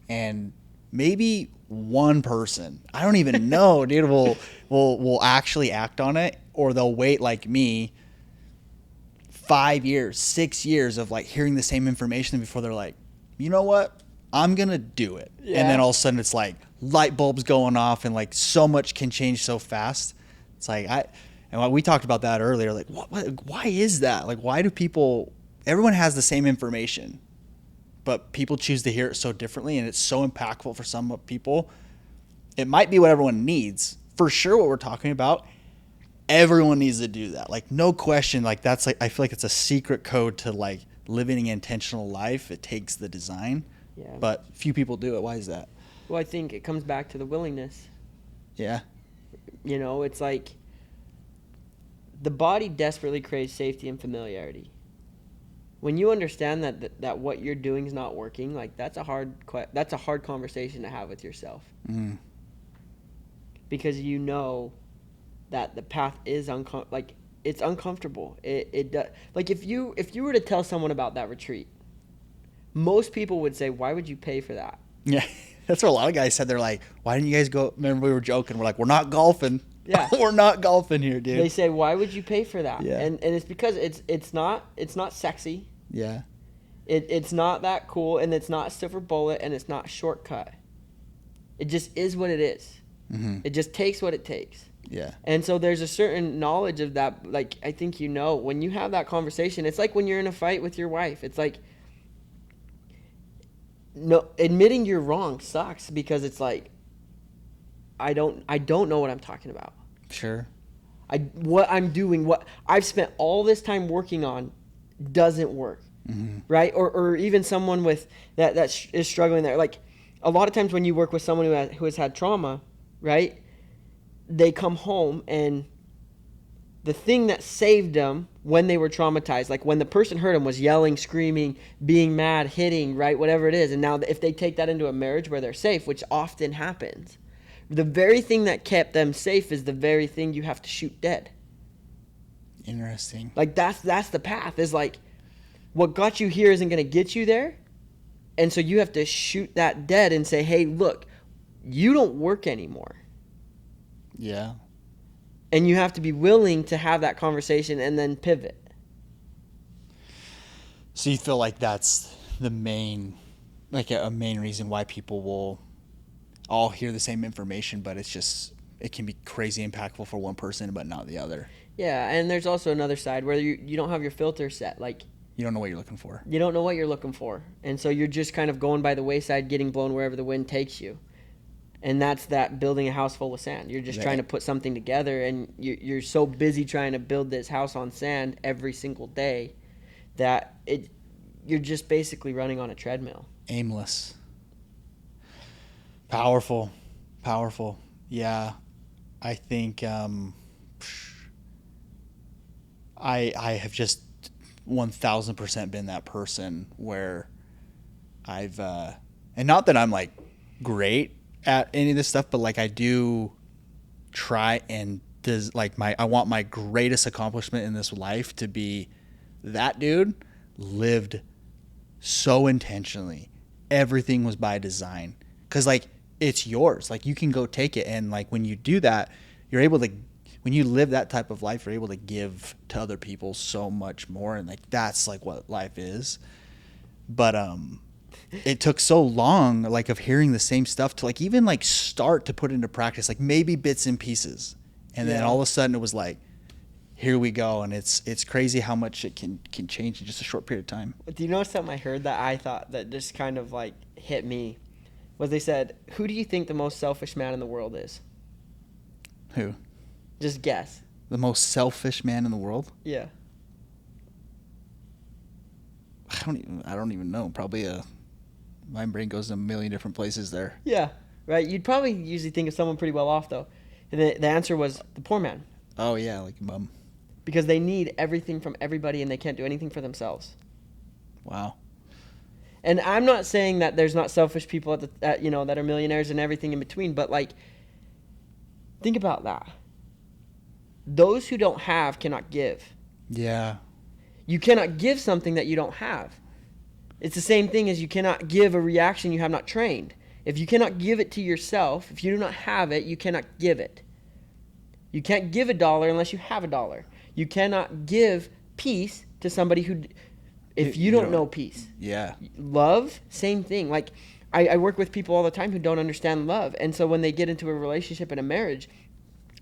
Speaker 1: and maybe one person, I don't even know, dude, will actually act on it, or they'll wait like me 5 years, 6 years of like hearing the same information before they're like, you know what, I'm going to do it. And then all of a sudden it's like light bulbs going off, and like so much can change so fast. It's like, and we talked about that earlier, like, why is that? Like, why do people, everyone has the same information, but people choose to hear it so differently, and it's so impactful for some people. It might be what everyone needs, for sure, what we're talking about, everyone needs to do that. Like, no question. Like, that's like, I feel like it's a secret code to like living an intentional life. It takes the design,
Speaker 2: Yeah.
Speaker 1: but few people do it. Why is that?
Speaker 2: Well, I think it comes back to the willingness.
Speaker 1: Yeah.
Speaker 2: You know, it's like the body desperately craves safety and familiarity. When you understand that what you're doing is not working, like that's a hard conversation to have with yourself.
Speaker 1: Mm.
Speaker 2: Because you know that the path is it's uncomfortable. Like if you were to tell someone about that retreat, most people would say, "Why would you pay for that?"
Speaker 1: Yeah. That's what a lot of guys said. They're like, "Why didn't you guys go?" Remember, we were joking. We're like, "We're not golfing."
Speaker 2: Yeah.
Speaker 1: We're not golfing here, dude.
Speaker 2: They say, "Why would you pay for that?"
Speaker 1: Yeah.
Speaker 2: And it's because it's not sexy.
Speaker 1: Yeah.
Speaker 2: It's not that cool, and it's not silver bullet, and it's not shortcut. It just is what it is.
Speaker 1: Mm-hmm.
Speaker 2: It just takes what it takes.
Speaker 1: Yeah.
Speaker 2: And so there's a certain knowledge of that. Like, I think, you know, when you have that conversation, it's like when you're in a fight with your wife. It's like, no, admitting you're wrong sucks, because it's like, I don't know what I'm talking about.
Speaker 1: Sure.
Speaker 2: What I'm doing, what I've spent all this time working on doesn't work.
Speaker 1: Mm-hmm.
Speaker 2: Right? Or even someone with that is struggling there. Like, a lot of times when you work with someone who has had trauma, right? They come home, and the thing that saved them when they were traumatized, like when the person hurt them, was yelling, screaming, being mad, hitting, right? Whatever it is. And now if they take that into a marriage where they're safe, which often happens, the very thing that kept them safe is the very thing you have to shoot dead.
Speaker 1: Interesting.
Speaker 2: Like, that's the path, is like, what got you here isn't going to get you there. And so you have to shoot that dead and say, "Hey, look, you don't work anymore."
Speaker 1: Yeah.
Speaker 2: And you have to be willing to have that conversation and then pivot.
Speaker 1: So you feel like that's the main, like a main reason why people will all hear the same information, but it can be crazy impactful for one person, but not the other.
Speaker 2: Yeah, and there's also another side where you don't have your filter set. Like,
Speaker 1: You don't know what you're looking for.
Speaker 2: you don't know what you're looking for. And so you're just kind of going by the wayside, getting blown wherever the wind takes you. And that's that building a house full of sand. You're just trying to put something together, and you're so busy trying to build this house on sand every single day that you're just basically running on a treadmill.
Speaker 1: Aimless. Powerful. Yeah. I think I have just 1,000% been that person where I've and not that I'm like great at any of this stuff, but like I do try, and does like I want my greatest accomplishment in this life to be that dude lived so intentionally. Everything was by design, because like it's yours. Like, you can go take it, and like when you do that, you're able to, when you live that type of life, you're able to give to other people so much more, and like that's like what life is. But it took so long, like, of hearing the same stuff to like even like start to put into practice, like maybe bits and pieces, and then all of a sudden it was like, here we go. And it's crazy how much it can change in just a short period of time.
Speaker 2: Do you know something I heard that I thought that just kind of like hit me? Was they said, "Who do you think the most selfish man in the world is?"
Speaker 1: Who?
Speaker 2: Just guess.
Speaker 1: The most selfish man in the world?
Speaker 2: Yeah.
Speaker 1: I don't even know. Probably my brain goes in a million different places there.
Speaker 2: Yeah. Right. You'd probably usually think of someone pretty well off, though. And the answer was the poor man.
Speaker 1: Oh yeah, like bum.
Speaker 2: Because they need everything from everybody, and they can't do anything for themselves.
Speaker 1: Wow.
Speaker 2: And I'm not saying that there's not selfish people that are millionaires and everything in between, but like, think about that. Those who don't have cannot give.
Speaker 1: Yeah.
Speaker 2: You cannot give something that you don't have. It's the same thing as you cannot give a reaction you have not trained. If you cannot give it to yourself, if you do not have it, you cannot give it. You can't give $1 unless you have $1. You cannot give peace to somebody who, if you don't know peace.
Speaker 1: Yeah.
Speaker 2: Love, same thing. Like, I work with people all the time who don't understand love. And so when they get into a relationship and a marriage,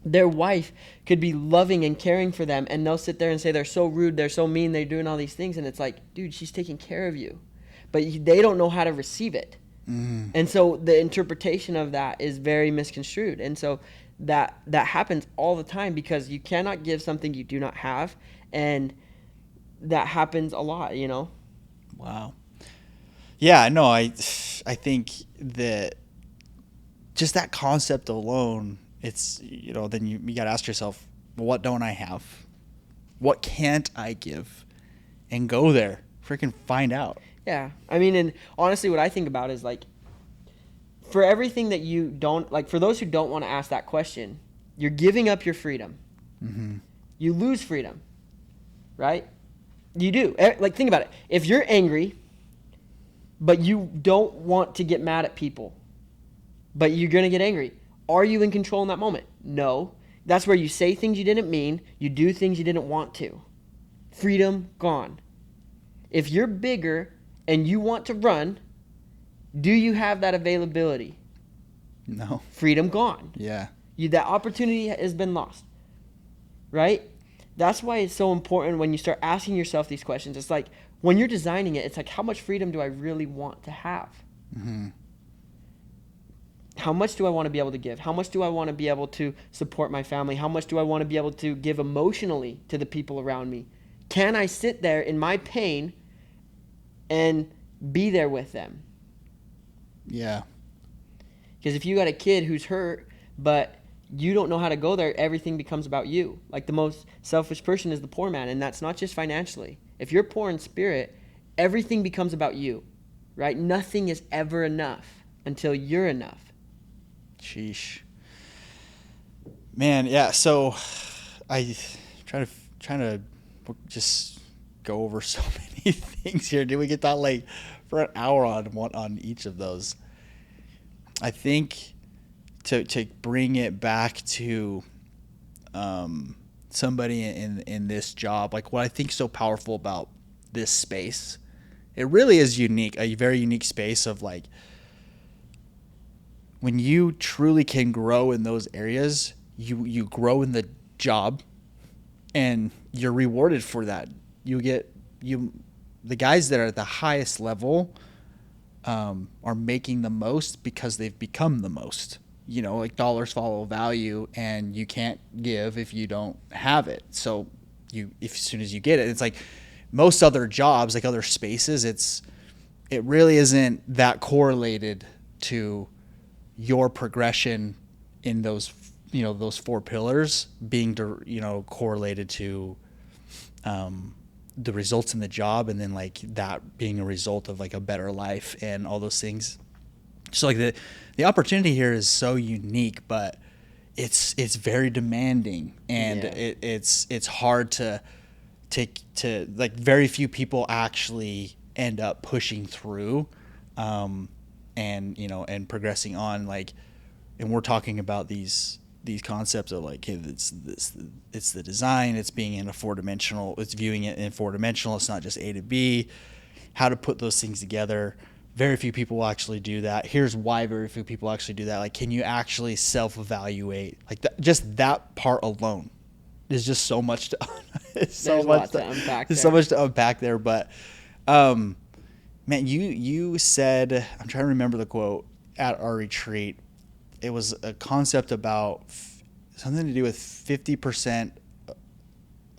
Speaker 2: their wife could be loving and caring for them, and they'll sit there and say they're so rude, they're so mean, they're doing all these things. And it's like, dude, she's taking care of you. But they don't know how to receive it. And so the interpretation of that is very misconstrued. And so that happens all the time because you cannot give something you do not have. And that happens a lot, you know?
Speaker 1: Wow. Yeah, no, I think that just that concept alone, it's, you know, then you got to ask yourself, well, what don't I have? What can't I give? And go there. Freaking find out.
Speaker 2: Yeah. I mean, and honestly, what I think about is like, for everything that you don't, like, for those who don't want to ask that question, you're giving up your freedom.
Speaker 1: Mm-hmm.
Speaker 2: You lose freedom, right? You do. Like, think about it. If you're angry, but you don't want to get mad at people, but you're going to get angry, are you in control in that moment? No. That's where you say things you didn't mean, you do things you didn't want to. Freedom gone. If you're bigger and you want to run, do you have that availability?
Speaker 1: No.
Speaker 2: Freedom gone.
Speaker 1: Yeah.
Speaker 2: That opportunity has been lost, right? That's why it's so important when you start asking yourself these questions. It's like when you're designing it, it's like, how much freedom do I really want to have?
Speaker 1: Mm-hmm.
Speaker 2: How much do I want to be able to give? How much do I want to be able to support my family? How much do I want to be able to give emotionally to the people around me? Can I sit there in my pain and be there with them?
Speaker 1: Yeah.
Speaker 2: Because if you got a kid who's hurt, but you don't know how to go there, everything becomes about you. Like, the most selfish person is the poor man, and that's not just financially. If you're poor in spirit, everything becomes about you, right? Nothing is ever enough until you're enough.
Speaker 1: Sheesh. Man, yeah, so I trying to just go over so many things here. Did we get that like for an hour on each of those? I think to bring it back to somebody in this job, like what I think is so powerful about this space, it really is unique, a very unique space of like when you truly can grow in those areas, you grow in the job and you're rewarded for that. The guys that are at the highest level are making the most because they've become the most. You know, like dollars follow value, and you can't give if you don't have it. So as soon as you get it, it's like most other jobs, like other spaces, it really isn't that correlated to your progression in those, you know, those four pillars being, you know, correlated to the results in the job, and then like that being a result of like a better life and all those things. So like the opportunity here is so unique, but it's very demanding, and
Speaker 2: Yeah.
Speaker 1: it's hard to like very few people actually end up pushing through, and you know, and progressing on, like, and we're talking about these concepts of like, hey, it's the design, it's being in a four-dimensional, it's viewing it in four-dimensional, it's not just A to B, how to put those things together. Very few people will actually do that. Here's why very few people actually do that. Like, can you actually self-evaluate? Like, just that part alone is just so much to
Speaker 2: There's a lot to unpack
Speaker 1: there's
Speaker 2: there.
Speaker 1: so much to unpack there. But man, you said, I'm trying to remember the quote at our retreat. It was a concept about something to do with 50%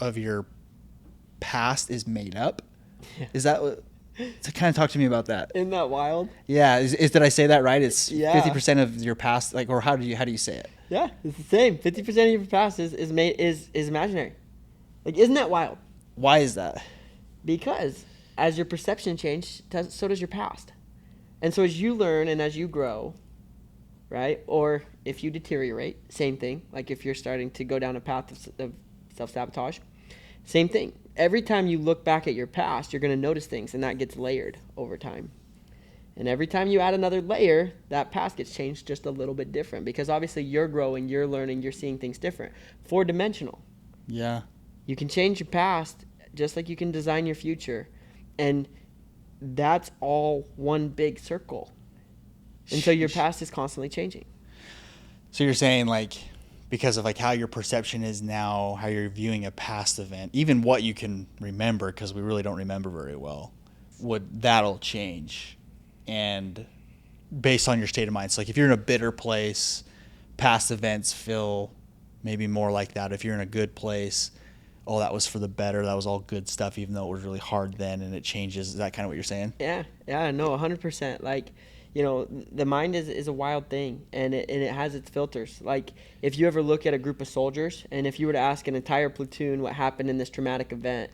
Speaker 1: of your past is made up.
Speaker 2: Yeah.
Speaker 1: Is that what? To kind of talk to me about that.
Speaker 2: Isn't that wild?
Speaker 1: Yeah, did I say that right? It's
Speaker 2: Yeah.
Speaker 1: 50% of your past, like, or how do you say it?
Speaker 2: Yeah, it's the same. 50% of your past is imaginary. Like, isn't that wild?
Speaker 1: Why is that?
Speaker 2: Because as your perception changes, so does your past. And so as you learn and as you grow, right? Or if you deteriorate, same thing. Like if you're starting to go down a path of self-sabotage, same thing. Every time you look back at your past, you're going to notice things, and that gets layered over time. And every time you add another layer, that past gets changed just a little bit different, because obviously you're growing, you're learning, you're seeing things different. Four-dimensional.
Speaker 1: Yeah.
Speaker 2: You can change your past just like you can design your future. And that's all one big circle. And so your past is constantly changing.
Speaker 1: So you're saying, like, because of like how your perception is now, how you're viewing a past event, even what you can remember, because we really don't remember very well, that'll change. And based on your state of mind. So like if you're in a bitter place, past events feel maybe more like that. If you're in a good place, oh, that was for the better. That was all good stuff, even though it was really hard then, and it changes. Is that kind of what you're saying?
Speaker 2: Yeah, no, 100%. Like, the mind is a wild thing, and it has its filters. Like, if you ever look at a group of soldiers, and if you were to ask an entire platoon what happened in this traumatic event,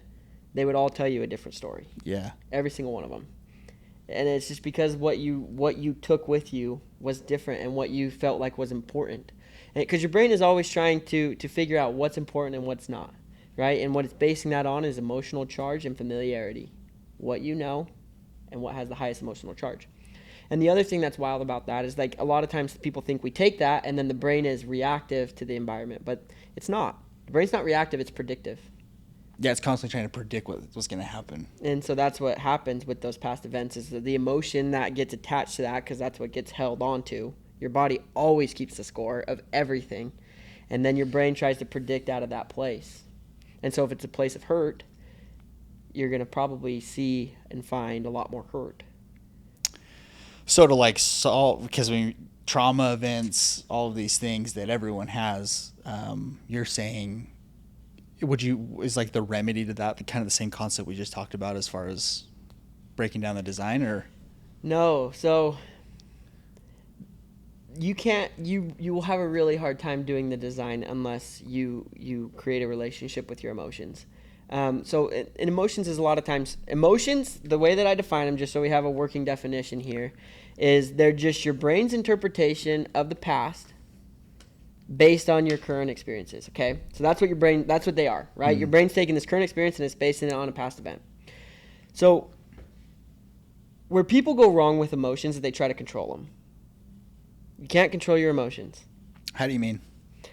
Speaker 2: they would all tell you a different story.
Speaker 1: Yeah.
Speaker 2: Every single one of them. And it's just because what you took with you was different, and what you felt like was important. Because your brain is always trying to figure out what's important and what's not, right? And what it's basing that on is emotional charge and familiarity. What you know and what has the highest emotional charge. And the other thing that's wild about that is, like, a lot of times people think we take that and then the brain is reactive to the environment, but it's not. The brain's not reactive, it's predictive.
Speaker 1: Yeah, it's constantly trying to predict what's going to happen.
Speaker 2: And so that's what happens with those past events, is the emotion that gets attached to that, because that's what gets held on to. Your body always keeps the score of everything, and then your brain tries to predict out of that place. And so if it's a place of hurt, you're going to probably see and find a lot more hurt.
Speaker 1: So to like solve, because trauma events, all of these things that everyone has, you're saying, is like the remedy to that kind of the same concept we just talked about as far as breaking down the design? Or
Speaker 2: no? So you can't, you will have a really hard time doing the design unless you create a relationship with your emotions. So in emotions is a lot of times, emotions, the way that I define them, just so we have a working definition here, is they're just your brain's interpretation of the past based on your current experiences, okay? So that's what they are, right? Your brain's taking this current experience and it's basing it on a past event. So where people go wrong with emotions is they try to control them. You can't control your emotions.
Speaker 1: How do you mean?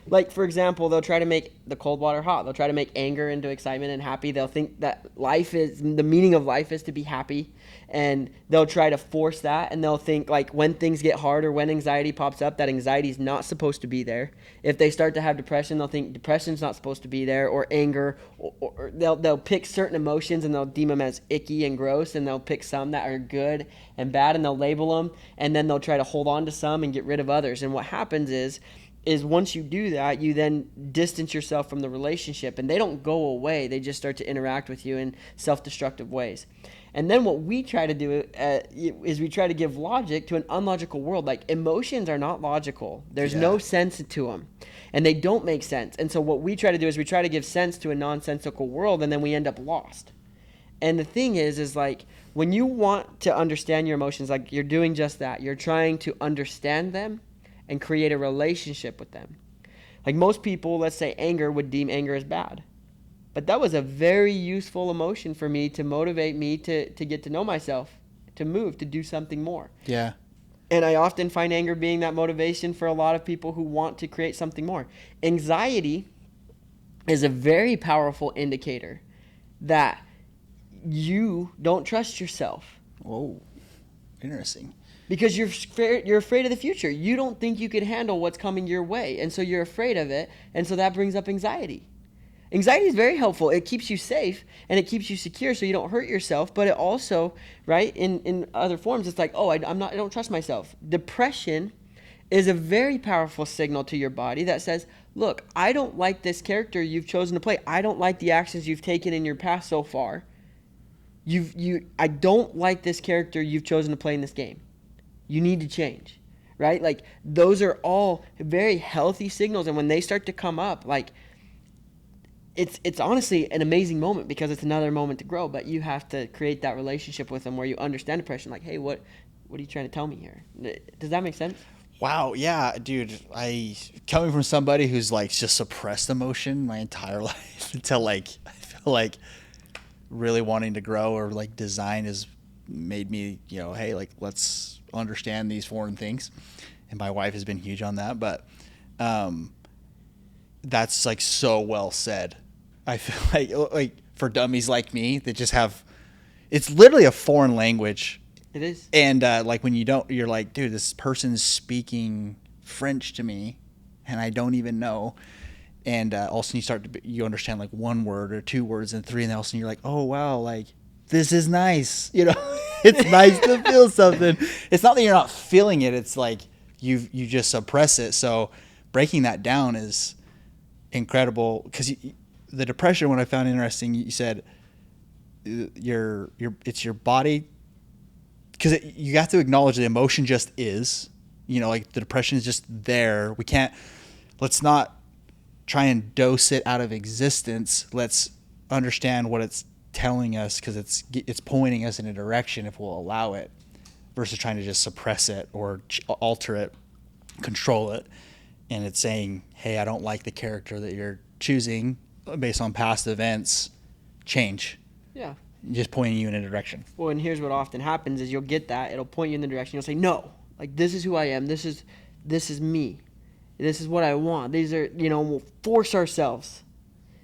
Speaker 2: Like, for example, they'll try to make the cold water hot. They'll try to make anger into excitement and happy. They'll think that the meaning of life is to be happy. And they'll try to force that. And they'll think, like, when things get hard or when anxiety pops up, that anxiety is not supposed to be there. If they start to have depression, they'll think depression's not supposed to be there, or anger. Or they'll pick certain emotions and they'll deem them as icky and gross. And they'll pick some that are good and bad and they'll label them. And then they'll try to hold on to some and get rid of others. And what happens is once you do that, you then distance yourself from the relationship, and they don't go away. They just start to interact with you in self-destructive ways. And then what we try to do is we try to give logic to an unlogical world. Like, emotions are not logical. There's no sense to them, and they don't make sense. And so what we try to do is we try to give sense to a nonsensical world, and then we end up lost. And the thing is like, when you want to understand your emotions, like, you're doing just that. You're trying to understand them and create a relationship with them. Like, most people, let's say anger, would deem anger as bad. But that was a very useful emotion for me to motivate me to get to know myself, to move, to do something more.
Speaker 1: Yeah.
Speaker 2: And I often find anger being that motivation for a lot of people who want to create something more. Anxiety is a very powerful indicator that you don't trust yourself.
Speaker 1: Whoa. Interesting.
Speaker 2: Because you're afraid of the future. You don't think you can handle what's coming your way. And so you're afraid of it. And so that brings up anxiety. Anxiety is very helpful. It keeps you safe and it keeps you secure so you don't hurt yourself. But it also, right, in other forms, it's like, oh, I don't trust myself. Depression is a very powerful signal to your body that says, look, I don't like this character you've chosen to play. I don't like the actions you've taken in your past so far. I don't like this character you've chosen to play in this game. You need to change, right? Like, those are all very healthy signals. And when they start to come up, like, it's honestly an amazing moment, because it's another moment to grow. But you have to create that relationship with them where you understand depression. Like, hey, what are you trying to tell me here? Does that make sense?
Speaker 1: Wow. Yeah, dude. Coming from somebody who's like just suppressed emotion my entire life until like, I feel like really wanting to grow or like design has made me, hey, like, let's understand these foreign things. And my wife has been huge on that, but that's like so well said. I feel like for dummies like me that just have, it's literally a foreign language.
Speaker 2: It is.
Speaker 1: And like when you're like, dude, this person's speaking French to me and I don't even know. And all of a sudden you understand like one word or two words and three, and all of a sudden you're like, oh wow, like this is nice, It's nice to feel something. It's not that you're not feeling it. It's like you just suppress it. So breaking that down is incredible. Because the depression, what I found interesting, you said it's your body. Because you have to acknowledge the emotion just is. You know, like the depression is just there. Let's not try and dose it out of existence. Let's understand what it's telling us, because it's pointing us in a direction if we'll allow it, versus trying to just suppress it or alter it, control it. And it's saying, hey, I don't like the character that you're choosing based on past events. Change.
Speaker 2: Yeah.
Speaker 1: Just pointing you in a direction.
Speaker 2: Well, and here's what often happens is you'll get that. It'll point you in the direction. You'll say, no, like this is who I am. This is me. This is what I want. These are, we'll force ourselves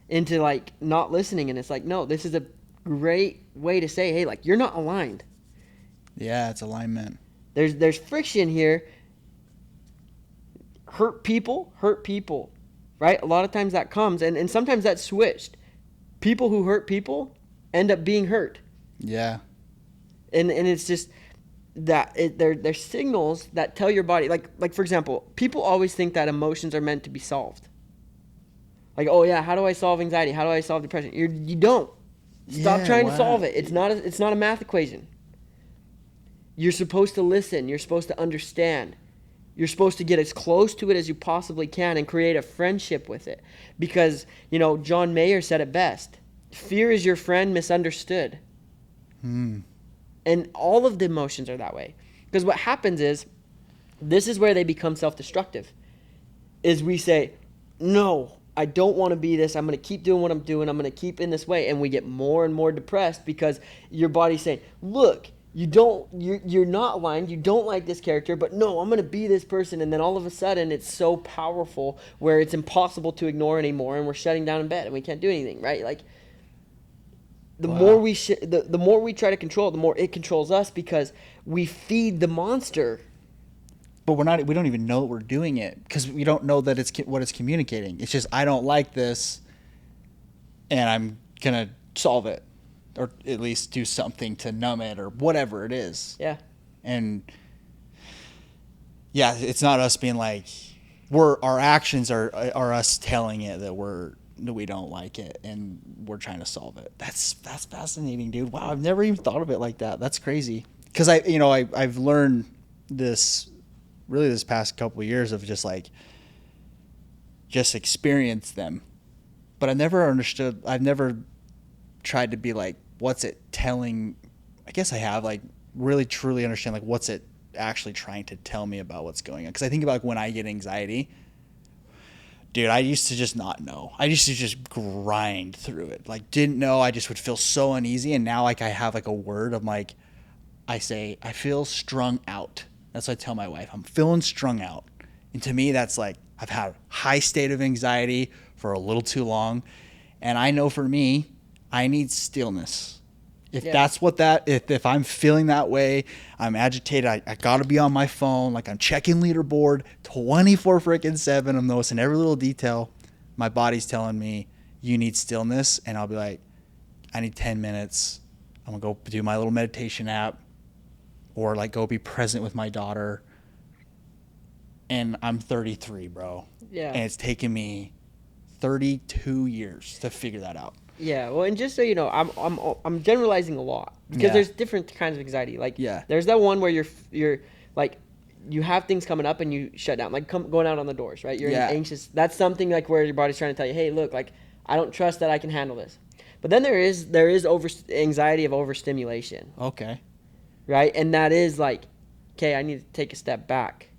Speaker 2: into like not listening. And it's like, no, this is a great way to say, hey, like you're not aligned.
Speaker 1: Yeah, it's alignment.
Speaker 2: There's friction here. Hurt people, right? A lot of times that comes, and sometimes that's switched. People who hurt people end up being hurt.
Speaker 1: Yeah.
Speaker 2: And it's just that they're signals that tell your body, like for example, people always think that emotions are meant to be solved. Like, oh yeah, how do I solve anxiety? How do I solve depression? You don't. Stop trying to solve it. It's not a math equation. You're supposed to listen. You're supposed to understand. You're supposed to get as close to it as you possibly can and create a friendship with it. Because, John Mayer said it best. Fear is your friend misunderstood. And all of the emotions are that way. Because what happens is, this is where they become self-destructive. Is we say, no, I don't want to be this. I'm going to keep doing what I'm doing. I'm going to keep in this way. And we get more and more depressed because your body's saying, look, you're not aligned. You don't like this character, but no, I'm going to be this person. And then all of a sudden it's so powerful where it's impossible to ignore anymore. And we're shutting down in bed and we can't do anything, right? Like the more we try to control it, the more it controls us, because we feed the monster.
Speaker 1: But we don't even know that we're doing it, because we don't know that it's what it's communicating. It's just, I don't like this and I'm going to solve it, or at least do something to numb it, or whatever it is.
Speaker 2: Yeah.
Speaker 1: And yeah, it's not us being like, our actions are us telling it that we don't like it and we're trying to solve it. That's fascinating, dude. Wow, I've never even thought of it like that. That's crazy. Because I've learned this really this past couple of years of just experience them. But I've never tried to be like, what's it telling? I guess I have, like, really truly understand, like, what's it actually trying to tell me about what's going on. Because I think about, like, when I get anxiety, dude, I used to just not know. I used to just grind through it. Like, didn't know. I just would feel so uneasy. And now, like, I have, like, a word. I'm like, I say, I feel strung out. That's what I tell my wife. I'm feeling strung out. And to me, that's like, I've had a high state of anxiety for a little too long. And I know for me, I need stillness. If I'm feeling that way, I'm agitated, I got to be on my phone. Like, I'm checking leaderboard 24/7. I'm noticing every little detail. My body's telling me, you need stillness. And I'll be like, I need 10 minutes. I'm going to go do my little meditation app, or like go be present with my daughter. And I'm 33, bro.
Speaker 2: Yeah.
Speaker 1: And it's taken me 32 years to figure that out.
Speaker 2: Yeah, well, and just so you know, I'm generalizing a lot, because there's different kinds of anxiety. Like, there's that one where you're like, you have things coming up and you shut down, like going out on the doors, right? You're anxious. That's something like where your body's trying to tell you, hey, look, like, I don't trust that I can handle this. But then there is anxiety of overstimulation.
Speaker 1: Okay.
Speaker 2: Right, and that is like, okay, I need to take a step back.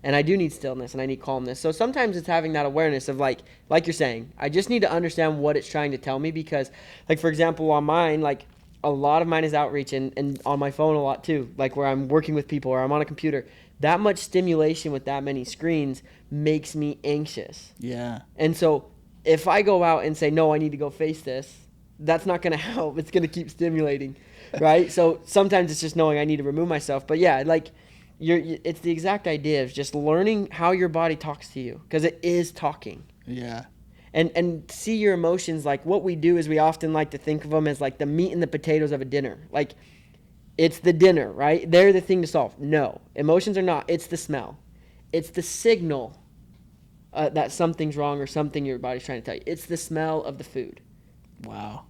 Speaker 2: And I do need stillness and I need calmness. So sometimes it's having that awareness of like you're saying, I just need to understand what it's trying to tell me, because, like, for example, on mine, like, a lot of mine is outreach, and on my phone a lot too, like where I'm working with people or I'm on a computer. That much stimulation with that many screens makes me anxious.
Speaker 1: Yeah.
Speaker 2: And so if I go out and say, no, I need to go face this, that's not going to help. It's going to keep stimulating, right? So sometimes it's just knowing I need to remove myself. But yeah, like, it's the exact idea of just learning how your body talks to you, because it is talking.
Speaker 1: Yeah.
Speaker 2: And see your emotions. Like, what we do is we often like to think of them as like the meat and the potatoes of a dinner. Like, It's the dinner, right? They're the thing to solve. No, emotions are not. It's the smell. It's the signal that something's wrong or something your body's trying to tell you. It's the smell of the food.
Speaker 1: Wow.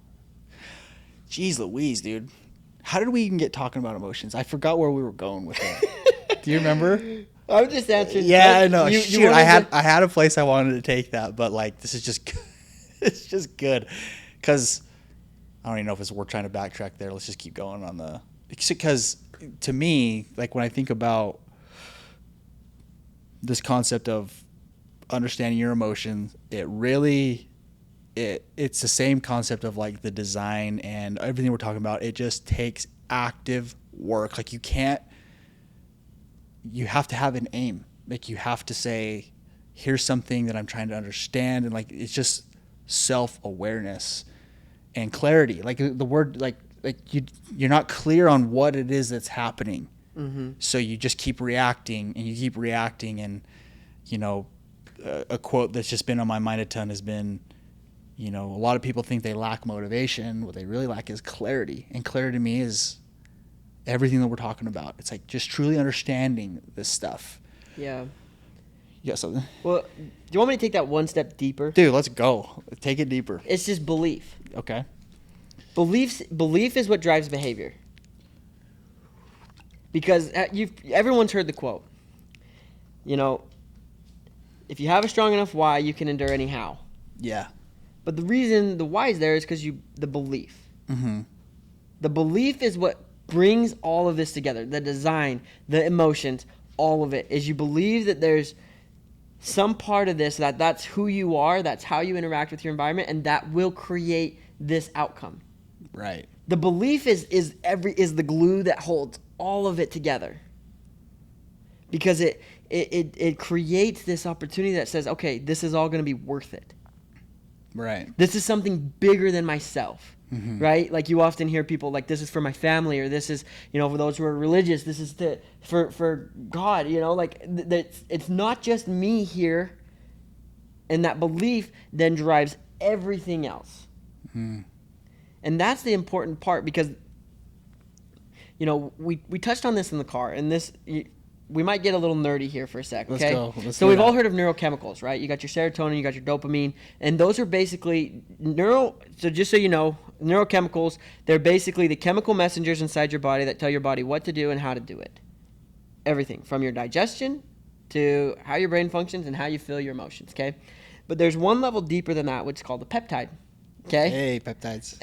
Speaker 1: Jeez Louise, dude. How did we even get talking about emotions? I forgot where we were going with that. Do you remember?
Speaker 2: I was just answering.
Speaker 1: Yeah, I know. Shoot, I had a place I wanted to take that, but like this is just it's just good because I don't even know if it's worth trying to backtrack there. Let's just keep going on the because to me, like when I think about this concept of understanding your emotions, it's the same concept of like the design and everything we're talking about. It just takes active work. Like you have to have an aim. Like you have to say, here's something that I'm trying to understand. And like, it's just self-awareness and clarity. Like the word, like you're not clear on what it is that's happening. Mm-hmm. So you just keep reacting and you keep reacting. And, you know, a quote that's just been on my mind a ton has been, you know, a lot of people think they lack motivation. What they really lack is clarity. And clarity to me is everything that we're talking about. It's like just truly understanding this stuff.
Speaker 2: Yeah.
Speaker 1: You got something?
Speaker 2: Well, do you want me to take that one step deeper?
Speaker 1: Dude, let's go. Take it deeper.
Speaker 2: It's just belief.
Speaker 1: Okay.
Speaker 2: Belief is what drives behavior. Because everyone's heard the quote. You know, if you have a strong enough why, you can endure any how.
Speaker 1: Yeah.
Speaker 2: But the reason the why is there is because the belief. Mm-hmm. The belief is what brings all of this together. The design, the emotions, all of it. Is you believe that there's some part of this that's who you are, that's how you interact with your environment, and that will create this outcome.
Speaker 1: Right.
Speaker 2: The belief is the glue that holds all of it together. Because it creates this opportunity that says, okay, this is all going to be worth it.
Speaker 1: Right.
Speaker 2: This is something bigger than myself. Mm-hmm. Right? Like you often hear people like, this is for my family, or this is, you know, for those who are religious, this is for God, you know, like it's not just me here. And that belief then drives everything else. Mm-hmm. And that's the important part because, you know, we touched on this in the car, and this, we might get a little nerdy here for a sec, okay?
Speaker 1: Let's go.
Speaker 2: So we've all heard of neurochemicals, right? You got your serotonin, you got your dopamine, and those are basically so just so you know, neurochemicals, they're basically the chemical messengers inside your body that tell your body what to do and how to do it. Everything from your digestion to how your brain functions and how you feel your emotions, okay? But there's one level deeper than that, which is called the peptide, okay?
Speaker 1: Hey, peptides.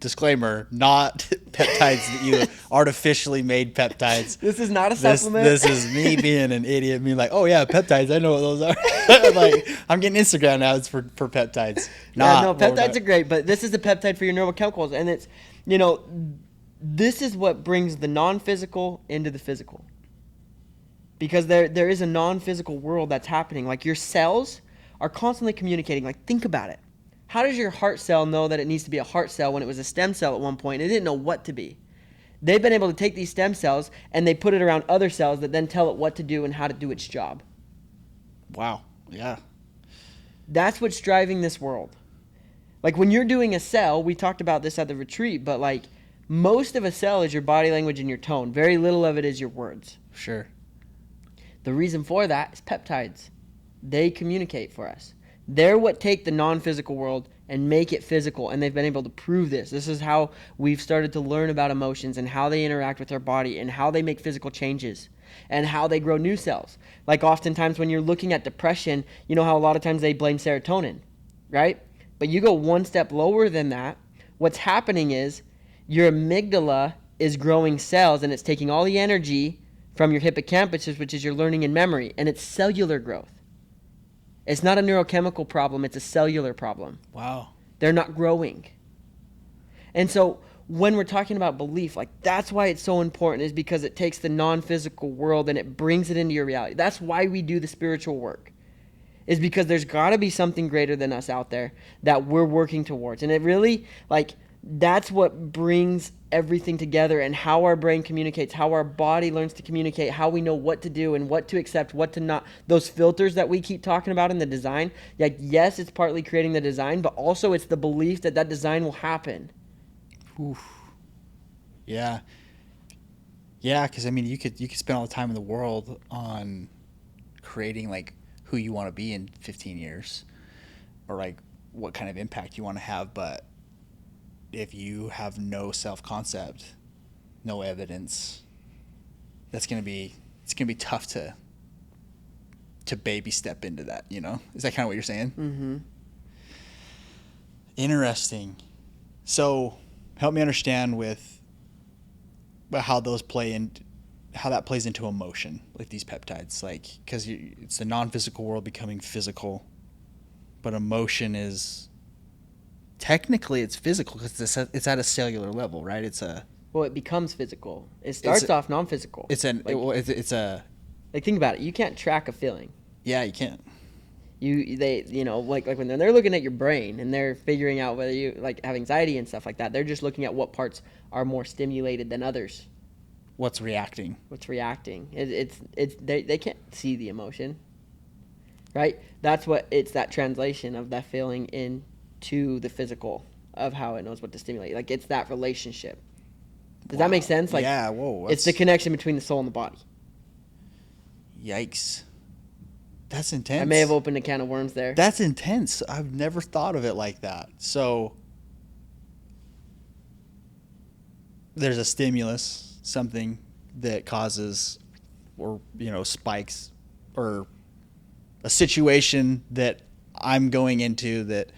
Speaker 1: Disclaimer, not peptides that you artificially made peptides.
Speaker 2: This is not a supplement.
Speaker 1: This is me being an idiot, me like, oh yeah, peptides, I know what those are. Like, I'm getting Instagram ads for peptides.
Speaker 2: No, peptides are great, but this is the peptide for your neurochemicals, and it's, you know, this is what brings the non-physical into the physical. Because there is a non-physical world that's happening. Like your cells are constantly communicating. Like think about it. How does your heart cell know that it needs to be a heart cell when it was a stem cell at one point? It didn't know what to be. They've been able to take these stem cells and they put it around other cells that then tell it what to do and how to do its job.
Speaker 1: Wow. Yeah.
Speaker 2: That's what's driving this world. Like when you're doing a cell, we talked about this at the retreat, but like most of a cell is your body language and your tone. Very little of it is your words.
Speaker 1: Sure.
Speaker 2: The reason for that is peptides. They communicate for us. They're what take the non-physical world and make it physical, and they've been able to prove this. This is how we've started to learn about emotions and how they interact with our body and how they make physical changes and how they grow new cells. Like oftentimes when you're looking at depression, you know how a lot of times they blame serotonin, right? But you go one step lower than that. What's happening is your amygdala is growing cells, and it's taking all the energy from your hippocampus, which is your learning and memory, and it's cellular growth. It's not a neurochemical problem, it's a cellular problem.
Speaker 1: Wow.
Speaker 2: They're not growing. And so when we're talking about belief, like that's why it's so important, is because it takes the non-physical world and it brings it into your reality. That's why we do the spiritual work, is because there's got to be something greater than us out there that we're working towards. And it really, like, that's what brings everything together, and how our brain communicates, how our body learns to communicate, how we know what to do and what to accept, what to not. Those filters that we keep talking about in the design, like, yes, it's partly creating the design, but also it's the belief that that design will happen.
Speaker 1: Oof. Yeah. Yeah, because I mean, you could spend all the time in the world on creating like who you want to be in 15 years, or like what kind of impact you want to have. But if you have no self concept, no evidence, it's gonna be tough to baby step into that. You know, is that kind of what you're saying?
Speaker 2: Mm-hmm.
Speaker 1: Interesting. So, help me understand with how those play in, how that plays into emotion, like these peptides, like because it's the non-physical world becoming physical, but emotion is technically it's physical because it's at a cellular level, right?
Speaker 2: Well, it becomes physical. It starts off non-physical.
Speaker 1: It's a
Speaker 2: Like, think about it. You can't track a feeling.
Speaker 1: yeah, you can't.
Speaker 2: Like when they're looking at your brain and they're figuring out whether you like have anxiety and stuff like that, they're just looking at what parts are more stimulated than others.
Speaker 1: What's reacting?
Speaker 2: What's reacting? They can't see the emotion, right? It's that translation of that feeling into the physical of how it knows what to stimulate. Like, it's that relationship. Does that make sense? Like,
Speaker 1: yeah, whoa.
Speaker 2: It's the connection between the soul and the body.
Speaker 1: Yikes. That's intense.
Speaker 2: I may have opened a can of worms there.
Speaker 1: That's intense. I've never thought of it like that. So there's a stimulus, something that causes, or spikes, or a situation that I'm going into that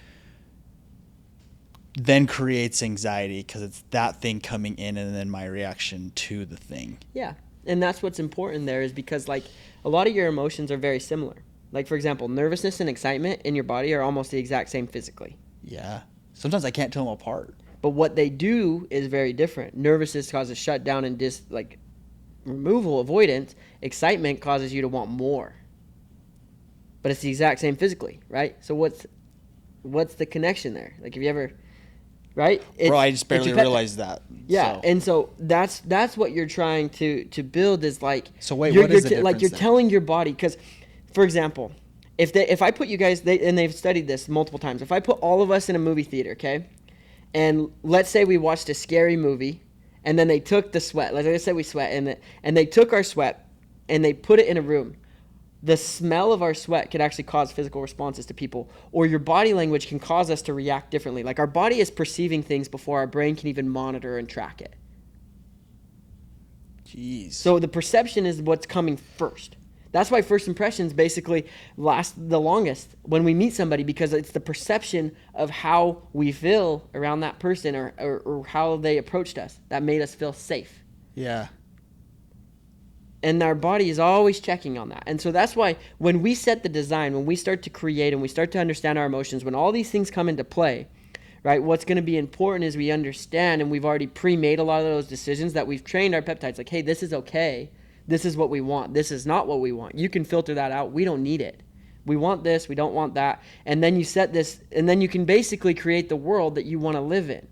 Speaker 1: then creates anxiety because it's that thing coming in and then my reaction to the thing.
Speaker 2: Yeah. And that's what's important there, is because like a lot of your emotions are very similar. Like, for example, nervousness and excitement in your body are almost the exact same physically.
Speaker 1: Yeah. Sometimes I can't tell them apart.
Speaker 2: But what they do is very different. Nervousness causes shutdown and removal, avoidance. Excitement causes you to want more. But it's the exact same physically, right? So what's the connection there? Like, have you ever, right?
Speaker 1: Bro, I just barely realized that.
Speaker 2: Yeah,
Speaker 1: so.
Speaker 2: And so that's what you're trying to build is like.
Speaker 1: So wait, what is the difference?
Speaker 2: Like, you're telling your body, because, for example, if I put you guys, and they've studied this multiple times. If I put all of us in a movie theater, okay, and let's say we watched a scary movie, and then they took the sweat. Let's say we sweat, and they took our sweat, and they put it in a room. The smell of our sweat could actually cause physical responses to people, or your body language can cause us to react differently. Like, our body is perceiving things before our brain can even monitor and track it.
Speaker 1: Jeez.
Speaker 2: So the perception is what's coming first. That's why first impressions basically last the longest when we meet somebody, because it's the perception of how we feel around that person or how they approached us that made us feel safe.
Speaker 1: Yeah.
Speaker 2: And our body is always checking on that. And so that's why when we set the design, when we start to create and we start to understand our emotions, when all these things come into play, right, what's going to be important is we understand, and we've already pre-made a lot of those decisions, that we've trained our peptides. Like, hey, this is okay. This is what we want. This is not what we want. You can filter that out. We don't need it. We want this. We don't want that. And then you set this, and then you can basically create the world that you want to live in.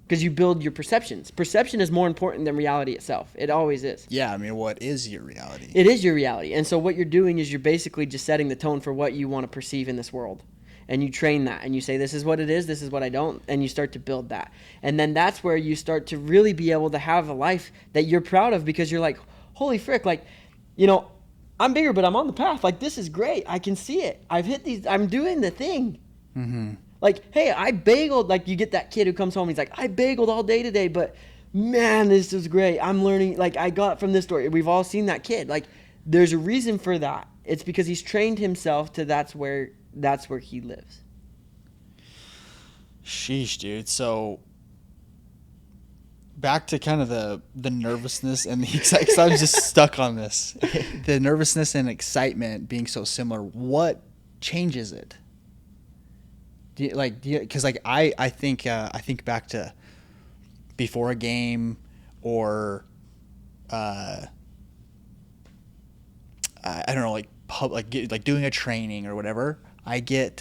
Speaker 2: Because you build your perceptions. Perception is more important than reality itself. It always is.
Speaker 1: Yeah, I mean, what is your reality?
Speaker 2: It is your reality. And so what you're doing is you're basically just setting the tone for what you want to perceive in this world. And you train that. And you say, this is what it is, this is what I don't. And you start to build that. And then that's where you start to really be able to have a life that you're proud of, because you're like, holy frick, like, I'm bigger, but I'm on the path. Like, this is great. I can see it. I've hit these. I'm doing the thing.
Speaker 1: Mm-hmm.
Speaker 2: Like, hey, I bageled. Like, you get that kid who comes home. He's like, I bageled all day today, but man, this is great. I'm learning. Like, I got from this story. We've all seen that kid. Like, there's a reason for that. It's because he's trained himself to that's where he lives.
Speaker 1: Sheesh, dude. So back to kind of the nervousness and the excitement. 'Cause I was just stuck on this. The nervousness and excitement being so similar. What changes it? Because I think back to before a game, or I don't know, like doing a training or whatever. I can't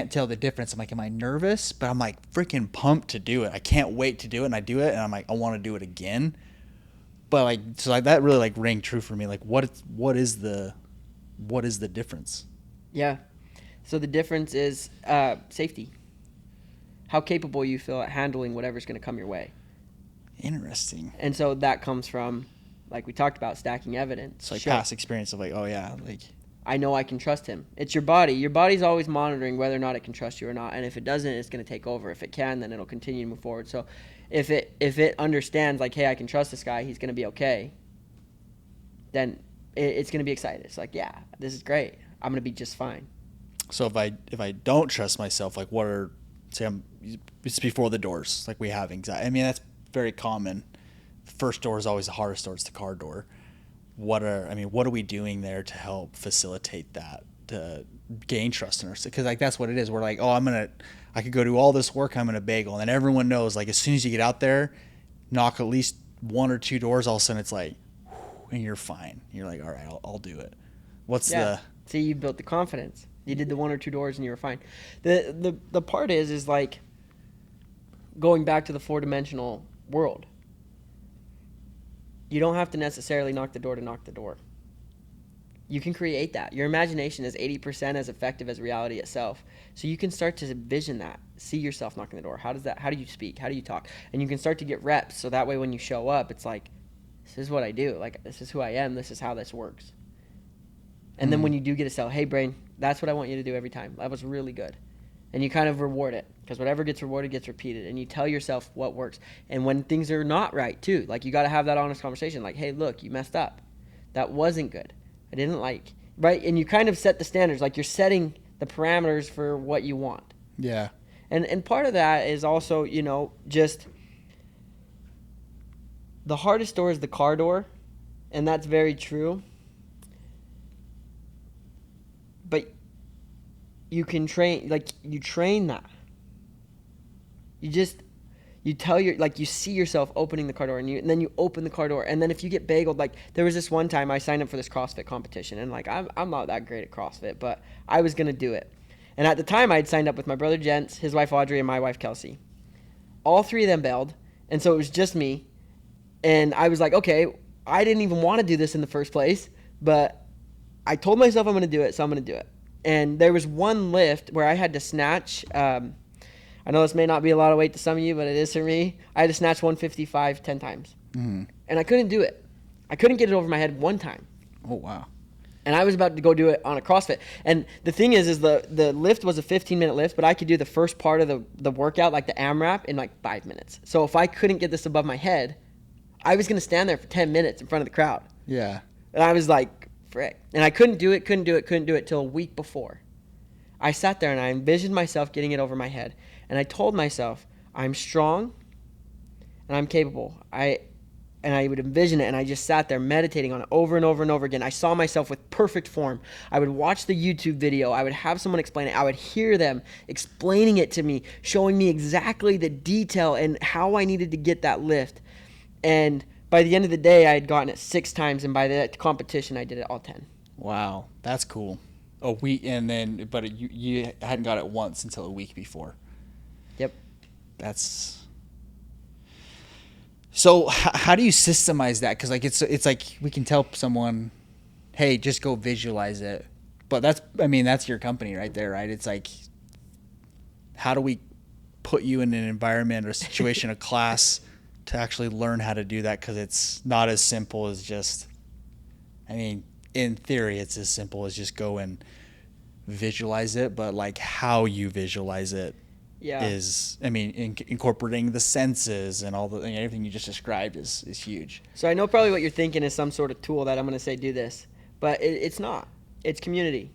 Speaker 1: tell the difference. I'm like, am I nervous? But I'm like freaking pumped to do it. I can't wait to do it, and I do it, and I'm like, I want to do it again. But that really rang true for me. Like, what is the difference?
Speaker 2: Yeah. So the difference is safety. how capable you feel at handling whatever's going to come your way.
Speaker 1: Interesting.
Speaker 2: And so that comes from, like we talked about, stacking evidence.
Speaker 1: So like past experience of like, oh yeah, like
Speaker 2: I know I can trust him. It's your body. Your body's always monitoring whether or not it can trust you or not. And if it doesn't, it's going to take over. If it can, then it'll continue to move forward. So if it understands like, hey, I can trust this guy, he's going to be okay, then it's going to be excited. It's like, yeah, this is great. I'm going to be just fine.
Speaker 1: So if I don't trust myself, like it's before the doors, like we have anxiety. I mean, that's very common. First door is always the hardest door. It's the car door. What are we doing there to help facilitate that, to gain trust in ourselves? Because like that's what it is. We're like, oh, I could go do all this work. I'm gonna bagel, and then everyone knows. Like as soon as you get out there, knock at least 1 or 2 doors. All of a sudden, it's like, and you're fine. You're like, all right, I'll do it.
Speaker 2: See, you built the confidence. You did the 1 or 2 doors, and you were fine. The part is like going back to the 4-dimensional world. You don't have to necessarily knock the door to knock the door. You can create that. Your imagination is 80% as effective as reality itself. So you can start to vision that. See yourself knocking the door. How do you speak? How do you talk? And you can start to get reps. So that way when you show up, it's like, this is what I do. Like, this is who I am. This is how this works. And then when you do get a sell, hey, brain, that's what I want you to do every time. That was really good. And you kind of reward it, because whatever gets rewarded gets repeated. And you tell yourself what works. And when things are not right, too, like you got to have that honest conversation. Like, hey, look, you messed up. That wasn't good. I didn't like, right? And you kind of set the standards. Like you're setting the parameters for what you want.
Speaker 1: Yeah.
Speaker 2: And part of that is also, just the hardest door is the car door. And that's very true. But you can train that. You tell you see yourself opening the car door, and then you open the car door, and then if you get bageled, like there was this one time I signed up for this CrossFit competition, and like I'm not that great at CrossFit, but I was gonna do it. And at the time I had signed up with my brother Jens, his wife Audrey, and my wife Kelsey. All 3 of them bailed, and so it was just me. And I was like, okay, I didn't even want to do this in the first place, but I told myself I'm gonna do it, so I'm gonna do it. And there was one lift where I had to snatch. I know this may not be a lot of weight to some of you, but it is for me. I had to snatch 155 10 times. Mm-hmm. And I couldn't do it. I couldn't get it over my head one time.
Speaker 1: Oh, wow.
Speaker 2: And I was about to go do it on a CrossFit. And the thing is the lift was a 15-minute lift, but I could do the first part of the workout, like the AMRAP, in like 5 minutes. So if I couldn't get this above my head, I was going to stand there for 10 minutes in front of the crowd.
Speaker 1: Yeah.
Speaker 2: And I was like, frick. And I couldn't do it till a week before. I sat there and I envisioned myself getting it over my head. And I told myself, I'm strong and I'm capable. And I would envision it, and I just sat there meditating on it over and over and over again. I saw myself with perfect form. I would watch the YouTube video. I would have someone explain it. I would hear them explaining it to me, showing me exactly the detail and how I needed to get that lift. And by the end of the day, I had gotten it 6 times, and by the competition, I did it all 10.
Speaker 1: Wow, that's cool. A week, but you hadn't got it once until a week before.
Speaker 2: Yep.
Speaker 1: So how do you systemize that? Because like it's like we can tell someone, hey, just go visualize it, but that's your company right there, right? It's like, how do we put you in an environment or a situation, a class, to actually learn how to do that? Because it's not as simple as just, in theory, it's as simple as just go and visualize it, but like how you visualize it.
Speaker 2: Yeah.
Speaker 1: Is incorporating the senses and everything you just described is huge.
Speaker 2: So I know probably what you're thinking is some sort of tool that I'm going to say do this, but it's not. It's community.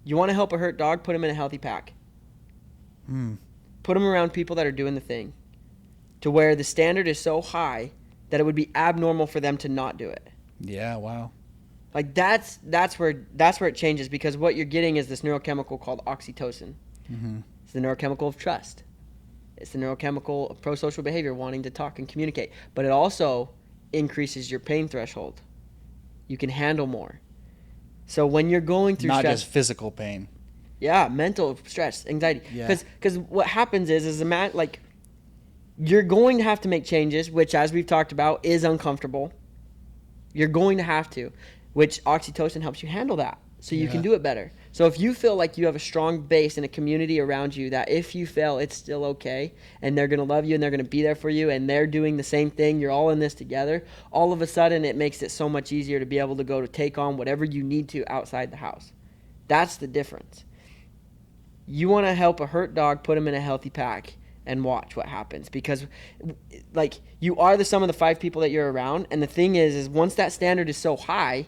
Speaker 2: You want to help a hurt dog, put him in a healthy pack. Put him around people that are doing the thing, to where the standard is so high that it would be abnormal for them to not do it.
Speaker 1: Yeah, wow.
Speaker 2: Like that's where it changes, because what you're getting is this neurochemical called oxytocin. Mm-hmm. It's the neurochemical of trust. It's the neurochemical of pro-social behavior, wanting to talk and communicate. But it also increases your pain threshold. You can handle more. So when you're going through
Speaker 1: not
Speaker 2: stress,
Speaker 1: just physical pain.
Speaker 2: Yeah, mental stress, anxiety.
Speaker 1: Yeah.
Speaker 2: Because what happens is like you're going to have to make changes, which, as we've talked about, is uncomfortable. You're going to have to, which oxytocin helps you handle that, so you can do it better. So if you feel like you have a strong base and a community around you that if you fail, it's still okay, and they're going to love you and they're going to be there for you, and they're doing the same thing, you're all in this together, all of a sudden it makes it so much easier to be able to go to take on whatever you need to outside the house. That's the difference. You want to help a hurt dog put him in a healthy pack and watch what happens, because like you are the sum of the 5 people that you're around, and the thing is once that standard is so high,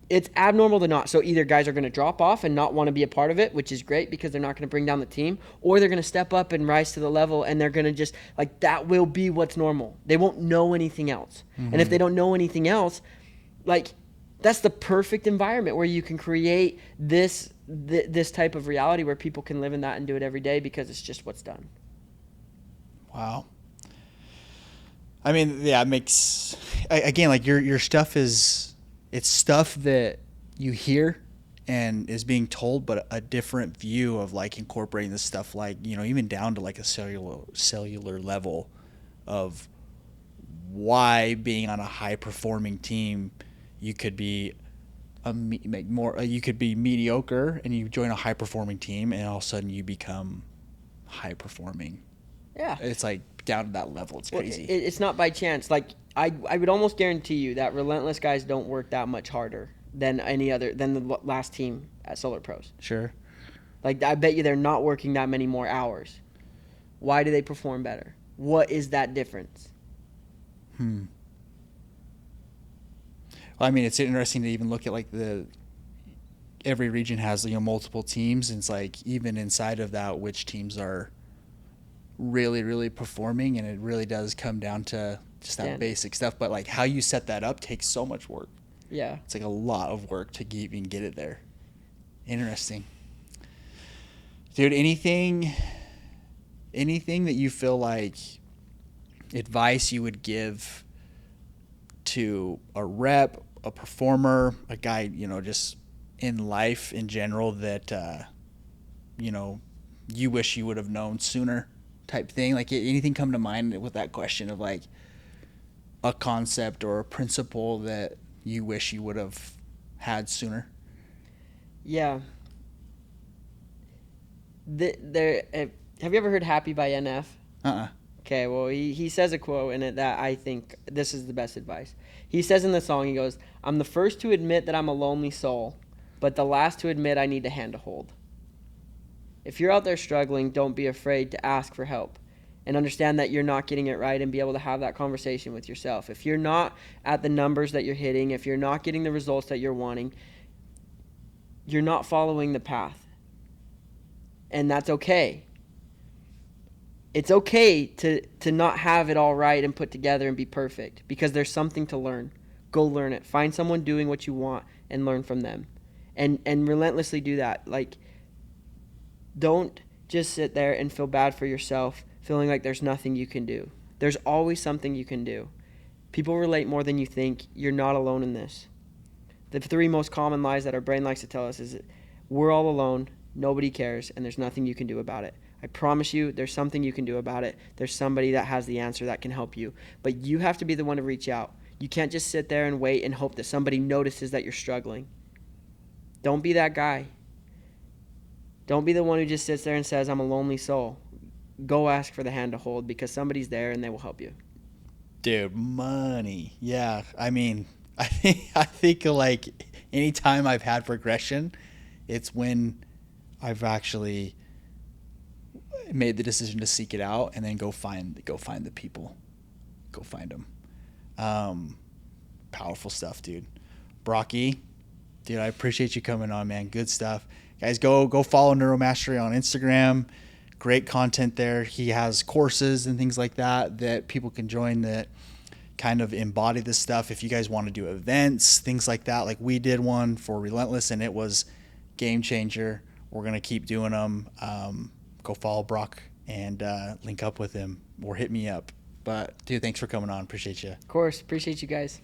Speaker 2: it's abnormal to not. So either guys are going to drop off and not want to be a part of it, which is great because they're not going to bring down the team, or they're going to step up and rise to the level, and they're going to just, like, that will be what's normal. They won't know anything else. And if they don't know anything else, like, that's the perfect environment where you can create this type of reality where people can live in that and do it every day because it's just what's done.
Speaker 1: Wow. I mean, yeah, it makes, again, like your stuff is, it's stuff that you hear and is being told, but a different view of like incorporating this stuff, like, you know, even down to like a cellular level of why being on a high performing team, you could be you could be mediocre and you join a high performing team and all of a sudden you become high performing.
Speaker 2: Yeah.
Speaker 1: It's like down to that level. It's crazy.
Speaker 2: It's not by chance. Like I would almost guarantee you that relentless guys don't work that much harder than the last team at Solar Pros.
Speaker 1: Sure.
Speaker 2: Like I bet you they're not working that many more hours. Why do they perform better? What is that difference?
Speaker 1: Well, I mean, it's interesting to even look at like every region has, you know, multiple teams, and it's like even inside of that, which teams are really, really performing, and it really does come down to just that basic stuff. But like how you set that up takes so much work.
Speaker 2: Yeah.
Speaker 1: It's like a lot of work to even get it there. Interesting. Dude, anything that you feel like advice you would give to a rep, a performer, a guy, you know, just in life in general that, you know, you wish you would have known sooner type thing? Like anything come to mind with that question of like a concept or a principle that you wish you would have had sooner?
Speaker 2: Yeah. Have you ever heard Happy by NF? Okay, well, he says a quote in it that I think this is the best advice. He says in the song, he goes, "I'm the first to admit that I'm a lonely soul, but the last to admit I need a hand to hold." If you're out there struggling, don't be afraid to ask for help and understand that you're not getting it right and be able to have that conversation with yourself. If you're not at the numbers that you're hitting, if you're not getting the results that you're wanting, you're not following the path. And that's okay. It's okay to not have it all right and put together and be perfect, because there's something to learn. Go learn it. Find someone doing what you want and learn from them. And relentlessly do that. Like, don't just sit there and feel bad for yourself, feeling like there's nothing you can do. There's always something you can do. People relate more than you think. You're not alone in this. The 3 most common lies that our brain likes to tell us is that we're all alone, nobody cares, and there's nothing you can do about it. I promise you there's something you can do about it. There's somebody that has the answer that can help you. But you have to be the one to reach out. You can't just sit there and wait and hope that somebody notices that you're struggling. Don't be that guy. Don't be the one who just sits there and says, "I'm a lonely soul." Go ask for the hand to hold, because somebody's there and they will help you.
Speaker 1: Dude, money. Yeah. I mean, I think like anytime I've had progression, it's when I've actually made the decision to seek it out and then go find the people. Go find them. Powerful stuff, dude. Brocky, dude, I appreciate you coming on, man. Good stuff. Guys, go follow NeuroMastery on Instagram. Great content there. He has courses and things like that people can join that kind of embody this stuff. If you guys want to do events, things like that, like we did one for Relentless and it was game changer. We're going to keep doing them. Go follow Brock and link up with him or hit me up. But dude, thanks for coming on. Appreciate you.
Speaker 2: Of course. Appreciate you guys.